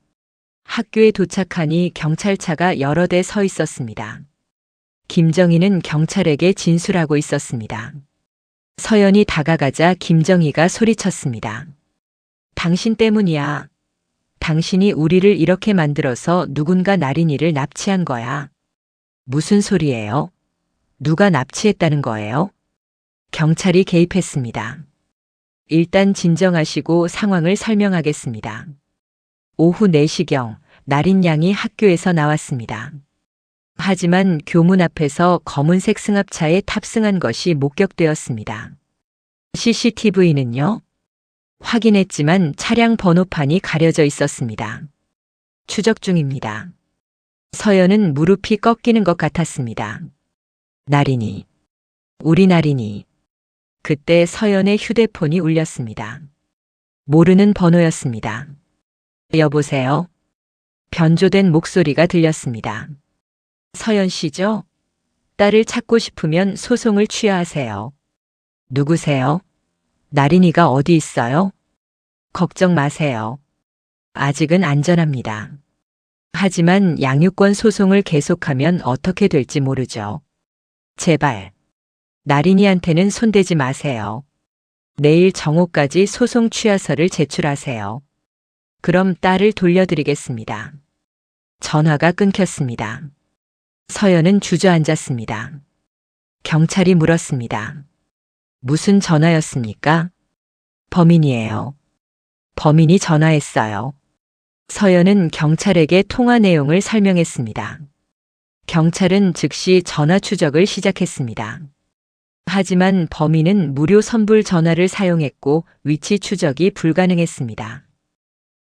S1: 학교에 도착하니 경찰차가 여러 대 서 있었습니다. 김정희는 경찰에게 진술하고 있었습니다. 서연이 다가가자 김정희가 소리쳤습니다. 당신 때문이야. 당신이 우리를 이렇게 만들어서 누군가 나린이를 납치한 거야. 무슨 소리예요? 누가 납치했다는 거예요? 경찰이 개입했습니다. 일단 진정하시고 상황을 설명하겠습니다. 오후 4시경 나린 양이 학교에서 나왔습니다. 하지만 교문 앞에서 검은색 승합차에 탑승한 것이 목격되었습니다. CCTV는요? 확인했지만 차량 번호판이 가려져 있었습니다. 추적 중입니다. 서연은 무릎이 꺾이는 것 같았습니다. 나린이. 우리 나린이. 그때 서연의 휴대폰이 울렸습니다. 모르는 번호였습니다. 여보세요? 변조된 목소리가 들렸습니다. 서연 씨죠? 딸을 찾고 싶으면 소송을 취하하세요. 누구세요? 나린이가 어디 있어요? 걱정 마세요. 아직은 안전합니다. 하지만 양육권 소송을 계속하면 어떻게 될지 모르죠. 제발. 나린이한테는 손대지 마세요. 내일 정오까지 소송 취하서를 제출하세요. 그럼 딸을 돌려드리겠습니다. 전화가 끊겼습니다. 서연은 주저앉았습니다. 경찰이 물었습니다. 무슨 전화였습니까? 범인이에요. 범인이 전화했어요. 서연은 경찰에게 통화 내용을 설명했습니다. 경찰은 즉시 전화 추적을 시작했습니다. 하지만 범인은 무료 선불 전화를 사용했고 위치 추적이 불가능했습니다.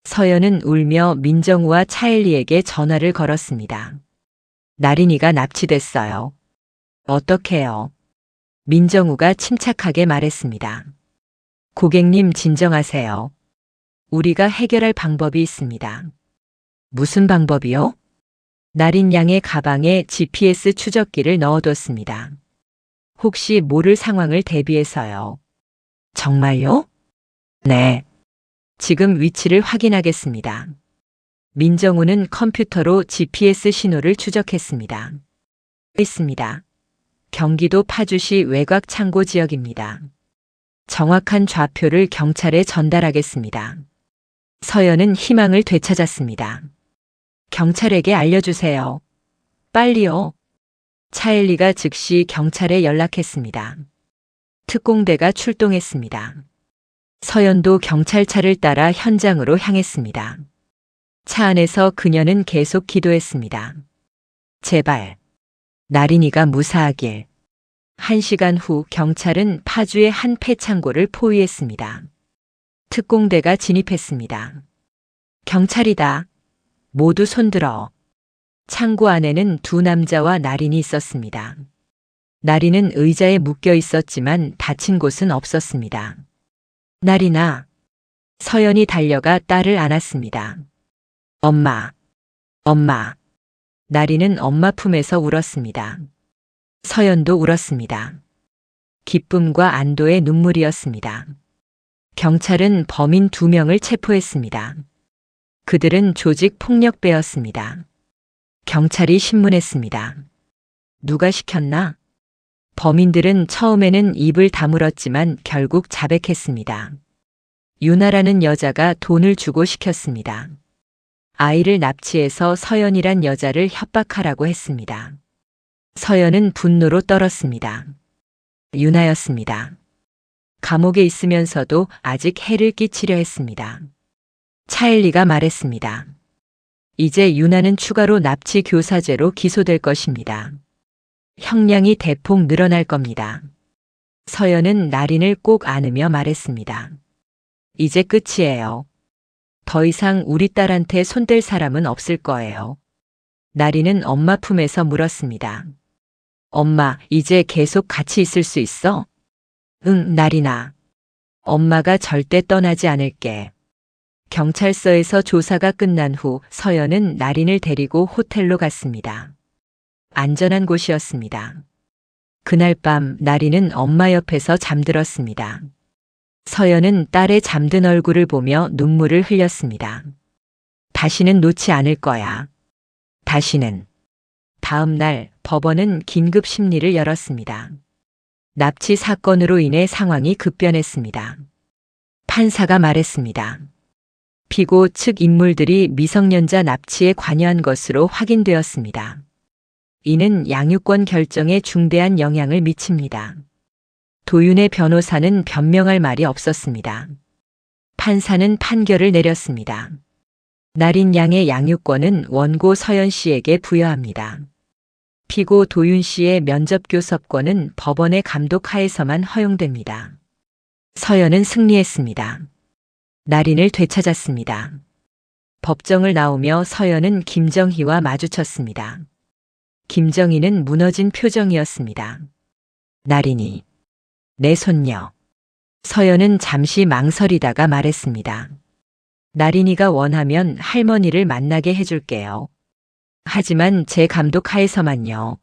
S1: 서연은 울며 민정우와 차엘리에게 전화를 걸었습니다. 나린이가 납치됐어요. 어떡해요? 민정우가 침착하게 말했습니다. 고객님 진정하세요. 우리가 해결할 방법이 있습니다. 무슨 방법이요? 나린 양의 가방에 GPS 추적기를 넣어뒀습니다. 혹시 모를 상황을 대비해서요. 정말요? 네. 지금 위치를 확인하겠습니다. 민정우는 컴퓨터로 GPS 신호를 추적했습니다. 있습니다. 경기도 파주시 외곽 창고 지역입니다. 정확한 좌표를 경찰에 전달하겠습니다. 서연은 희망을 되찾았습니다. 경찰에게 알려주세요. 빨리요. 차엘리가 즉시 경찰에 연락했습니다. 특공대가 출동했습니다. 서연도 경찰차를 따라 현장으로 향했습니다. 차 안에서 그녀는 계속 기도했습니다. 제발. 나린이가 무사하길. 1시간 후 경찰은 파주의 한 폐창고를 포위했습니다. 특공대가 진입했습니다. 경찰이다. 모두 손들어. 창고 안에는 두 남자와 나린이 있었습니다. 나린은 의자에 묶여 있었지만 다친 곳은 없었습니다. 나린아. 서연이 달려가 딸을 안았습니다. 엄마. 엄마. 나린은 엄마 품에서 울었습니다. 서연도 울었습니다. 기쁨과 안도의 눈물이었습니다. 경찰은 범인 2명을 체포했습니다. 그들은 조직 폭력배였습니다. 경찰이 신문했습니다. 누가 시켰나? 범인들은 처음에는 입을 다물었지만 결국 자백했습니다. 유나라는 여자가 돈을 주고 시켰습니다. 아이를 납치해서 서연이란 여자를 협박하라고 했습니다. 서연은 분노로 떨었습니다. 유나였습니다. 감옥에 있으면서도 아직 해를 끼치려 했습니다. 차일리가 말했습니다. 이제 유나는 추가로 납치 교사죄로 기소될 것입니다. 형량이 대폭 늘어날 겁니다. 서연은 나린을 꼭 안으며 말했습니다. 이제 끝이에요. 더 이상 우리 딸한테 손댈 사람은 없을 거예요. 나린은 엄마 품에서 물었습니다. 엄마, 이제 계속 같이 있을 수 있어? 응, 나린아. 엄마가 절대 떠나지 않을게. 경찰서에서 조사가 끝난 후 서연은 나린을 데리고 호텔로 갔습니다. 안전한 곳이었습니다. 그날 밤 나린은 엄마 옆에서 잠들었습니다. 서연은 딸의 잠든 얼굴을 보며 눈물을 흘렸습니다. 다시는 놓지 않을 거야. 다시는. 다음 날 법원은 긴급 심리를 열었습니다. 납치 사건으로 인해 상황이 급변했습니다. 판사가 말했습니다. 피고 측 인물들이 미성년자 납치에 관여한 것으로 확인되었습니다. 이는 양육권 결정에 중대한 영향을 미칩니다. 도윤의 변호사는 변명할 말이 없었습니다. 판사는 판결을 내렸습니다. 나린 양의 양육권은 원고 서연 씨에게 부여합니다. 피고 도윤 씨의 면접교섭권은 법원의 감독 하에서만 허용됩니다. 서연은 승리했습니다. 나린을 되찾았습니다. 법정을 나오며 서연은 김정희와 마주쳤습니다. 김정희는 무너진 표정이었습니다. 나린이, 내 손녀. 서연은 잠시 망설이다가 말했습니다. 나린이가 원하면 할머니를 만나게 해줄게요. 하지만 제 감독 하에서만요.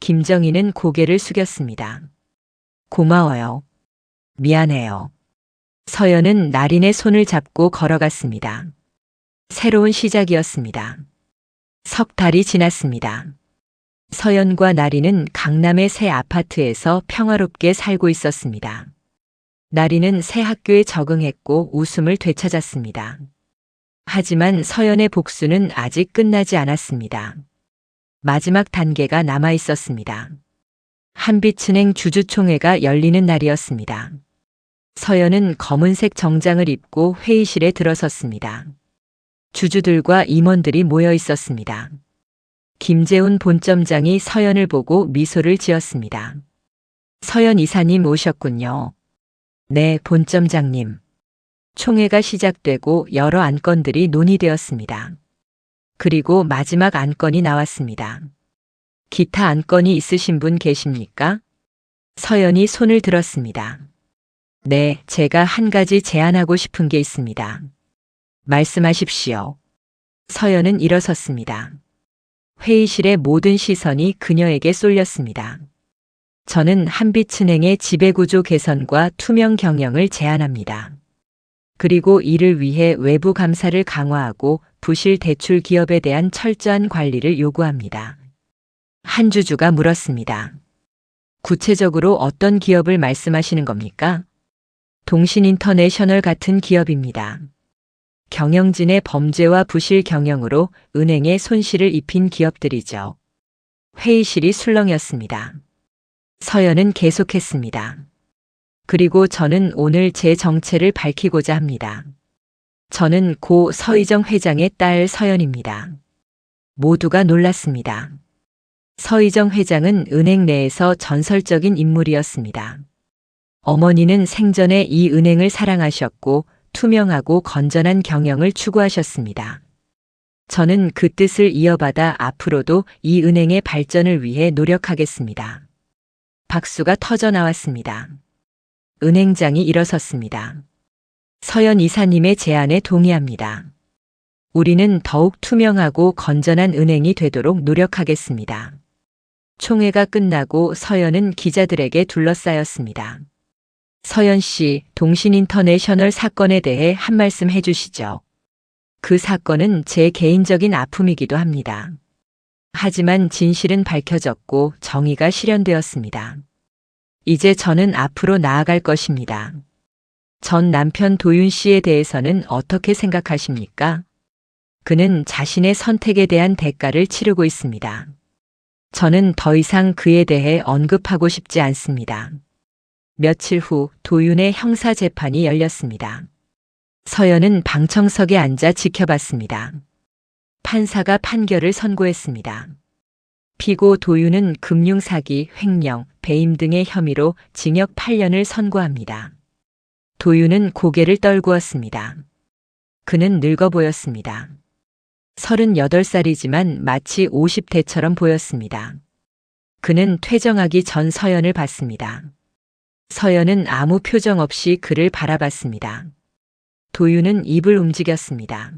S1: 김정희는 고개를 숙였습니다. 고마워요. 미안해요. 서연은 나린의 손을 잡고 걸어갔습니다. 새로운 시작이었습니다. 석 달이 지났습니다. 서연과 나린은 강남의 새 아파트에서 평화롭게 살고 있었습니다. 나린은 새 학교에 적응했고 웃음을 되찾았습니다. 하지만 서연의 복수는 아직 끝나지 않았습니다. 마지막 단계가 남아 있었습니다. 한빛은행 주주총회가 열리는 날이었습니다. 서연은 검은색 정장을 입고 회의실에 들어섰습니다. 주주들과 임원들이 모여 있었습니다. 김재훈 본점장이 서연을 보고 미소를 지었습니다. 서연 이사님 오셨군요. 네, 본점장님. 총회가 시작되고 여러 안건들이 논의되었습니다. 그리고 마지막 안건이 나왔습니다. 기타 안건이 있으신 분 계십니까? 서연이 손을 들었습니다. 네, 제가 한 가지 제안하고 싶은 게 있습니다. 말씀하십시오. 서연은 일어섰습니다. 회의실의 모든 시선이 그녀에게 쏠렸습니다. 저는 한빛은행의 지배구조 개선과 투명 경영을 제안합니다. 그리고 이를 위해 외부 감사를 강화하고 부실 대출 기업에 대한 철저한 관리를 요구합니다. 한 주주가 물었습니다. 구체적으로 어떤 기업을 말씀하시는 겁니까? 동신인터내셔널 같은 기업입니다. 경영진의 범죄와 부실 경영으로 은행에 손실을 입힌 기업들이죠. 회의실이 술렁였습니다. 서연은 계속했습니다. 그리고 저는 오늘 제 정체를 밝히고자 합니다. 저는 고 서희정 회장의 딸 서연입니다. 모두가 놀랐습니다. 서희정 회장은 은행 내에서 전설적인 인물이었습니다. 어머니는 생전에 이 은행을 사랑하셨고 투명하고 건전한 경영을 추구하셨습니다. 저는 그 뜻을 이어받아 앞으로도 이 은행의 발전을 위해 노력하겠습니다. 박수가 터져 나왔습니다. 은행장이 일어섰습니다. 서연 이사님의 제안에 동의합니다. 우리는 더욱 투명하고 건전한 은행이 되도록 노력하겠습니다. 총회가 끝나고 서연은 기자들에게 둘러싸였습니다. 서연 씨, 동신인터내셔널 사건에 대해 한 말씀 해주시죠. 그 사건은 제 개인적인 아픔이기도 합니다. 하지만 진실은 밝혀졌고 정의가 실현되었습니다. 이제 저는 앞으로 나아갈 것입니다. 전 남편 도윤 씨에 대해서는 어떻게 생각하십니까? 그는 자신의 선택에 대한 대가를 치르고 있습니다. 저는 더 이상 그에 대해 언급하고 싶지 않습니다. 며칠 후 도윤의 형사 재판이 열렸습니다. 서연은 방청석에 앉아 지켜봤습니다. 판사가 판결을 선고했습니다. 피고 도윤은 금융사기, 횡령, 배임 등의 혐의로 징역 8년을 선고합니다. 도윤은 고개를 떨구었습니다. 그는 늙어 보였습니다. 38살이지만 마치 50대처럼 보였습니다. 그는 퇴정하기 전 서연을 봤습니다. 서연은 아무 표정 없이 그를 바라봤습니다. 도윤은 입을 움직였습니다.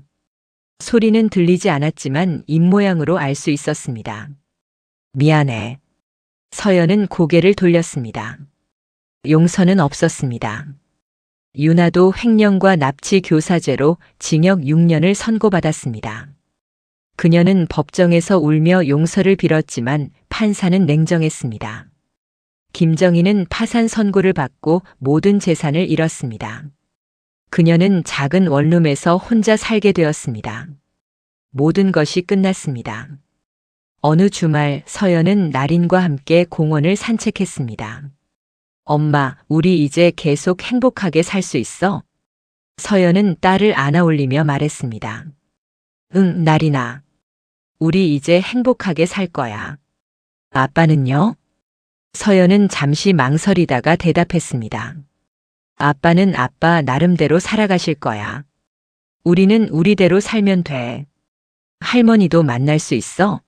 S1: 소리는 들리지 않았지만 입모양으로 알 수 있었습니다. 미안해. 서연은 고개를 돌렸습니다. 용서는 없었습니다. 윤아도 횡령과 납치 교사죄로 징역 6년을 선고받았습니다. 그녀는 법정에서 울며 용서를 빌었지만 판사는 냉정했습니다. 김정희는 파산 선고를 받고 모든 재산을 잃었습니다. 그녀는 작은 원룸에서 혼자 살게 되었습니다. 모든 것이 끝났습니다. 어느 주말 서연은 나린과 함께 공원을 산책했습니다. 엄마, 우리 이제 계속 행복하게 살 수 있어? 서연은 딸을 안아올리며 말했습니다. 응, 나린아. 우리 이제 행복하게 살 거야. 아빠는요? 서연은 잠시 망설이다가 대답했습니다. 아빠는 아빠 나름대로 살아가실 거야. 우리는 우리대로 살면 돼. 할머니도 만날 수 있어?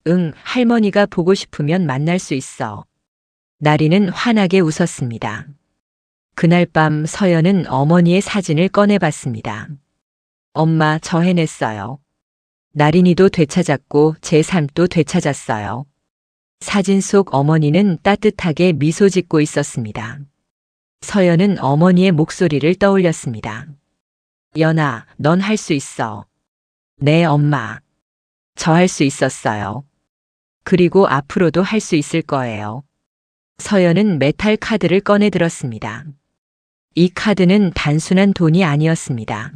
S1: 응, 할머니가 보고 싶으면 만날 수 있어. 나리는 환하게 웃었습니다. 그날 밤 서연은 어머니의 사진을 꺼내봤습니다. 엄마, 저 해냈어요. 나린이도 되찾았고 제 삶도 되찾았어요. 사진 속 어머니는 따뜻하게 미소 짓고 있었습니다. 서연은 어머니의 목소리를 떠올렸습니다. 연아, 넌 할 수 있어. 네, 엄마. 저 할 수 있었어요. 그리고 앞으로도 할 수 있을 거예요. 서연은 메탈 카드를 꺼내 들었습니다. 이 카드는 단순한 돈이 아니었습니다.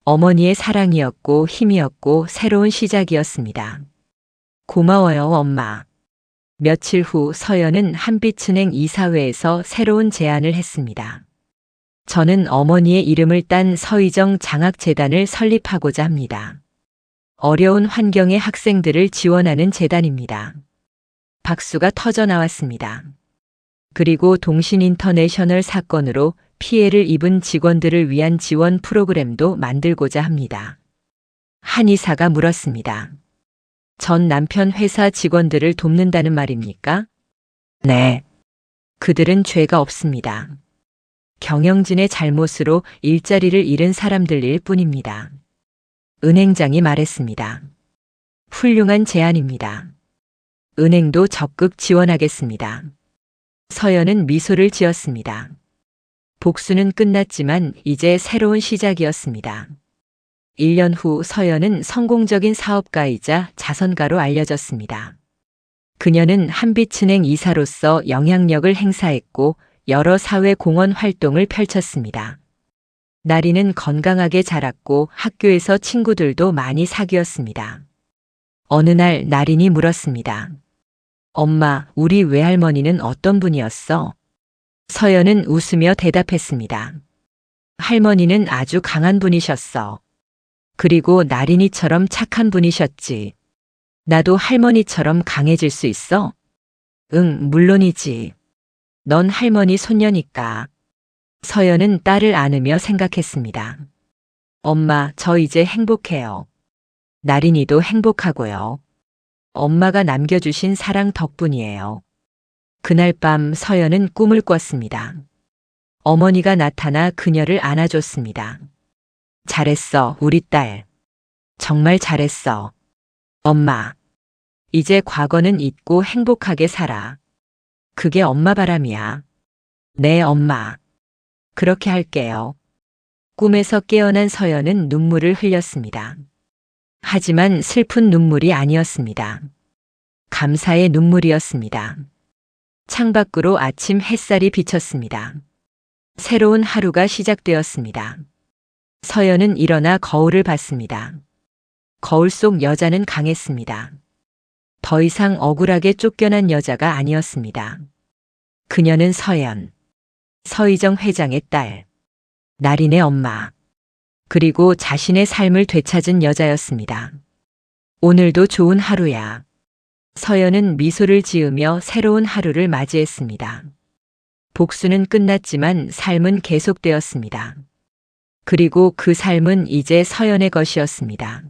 S1: 어머니의 사랑이었고 힘이었고 새로운 시작이었습니다. 고마워요, 엄마. 며칠 후 서연은 한빛은행 이사회에서 새로운 제안을 했습니다. 저는 어머니의 이름을 딴 서희정 장학재단을 설립하고자 합니다. 어려운 환경의 학생들을 지원하는 재단입니다. 박수가 터져 나왔습니다. 그리고 동신인터내셔널 사건으로 피해를 입은 직원들을 위한 지원 프로그램도 만들고자 합니다. 한의사가 물었습니다. 전 남편 회사 직원들을 돕는다는 말입니까? 네. 그들은 죄가 없습니다. 경영진의 잘못으로 일자리를 잃은 사람들일 뿐입니다. 은행장이 말했습니다. 훌륭한 제안입니다. 은행도 적극 지원하겠습니다. 서연은 미소를 지었습니다. 복수는 끝났지만 이제 새로운 시작이었습니다. 1년 후 서연은 성공적인 사업가이자 자선가로 알려졌습니다. 그녀는 한빛은행 이사로서 영향력을 행사했고 여러 사회 공헌 활동을 펼쳤습니다. 나리는 건강하게 자랐고 학교에서 친구들도 많이 사귀었습니다. 어느 날 나린이 물었습니다. 엄마, 우리 외할머니는 어떤 분이었어? 서연은 웃으며 대답했습니다. 할머니는 아주 강한 분이셨어. 그리고 나린이처럼 착한 분이셨지. 나도 할머니처럼 강해질 수 있어? 응, 물론이지. 넌 할머니 손녀니까. 서연은 딸을 안으며 생각했습니다. 엄마, 저 이제 행복해요. 나린이도 행복하고요. 엄마가 남겨주신 사랑 덕분이에요. 그날 밤 서연은 꿈을 꿨습니다. 어머니가 나타나 그녀를 안아줬습니다. 잘했어, 우리 딸. 정말 잘했어. 엄마. 이제 과거는 잊고 행복하게 살아. 그게 엄마 바람이야. 네, 엄마. 그렇게 할게요. 꿈에서 깨어난 서연은 눈물을 흘렸습니다. 하지만 슬픈 눈물이 아니었습니다. 감사의 눈물이었습니다. 창밖으로 아침 햇살이 비쳤습니다. 새로운 하루가 시작되었습니다. 서연은 일어나 거울을 봤습니다. 거울 속 여자는 강했습니다. 더 이상 억울하게 쫓겨난 여자가 아니었습니다. 그녀는 서연, 서희정 회장의 딸, 나린의 엄마, 그리고 자신의 삶을 되찾은 여자였습니다. 오늘도 좋은 하루야. 서연은 미소를 지으며 새로운 하루를 맞이했습니다. 복수는 끝났지만 삶은 계속되었습니다. 그리고 그 삶은 이제 서연의 것이었습니다.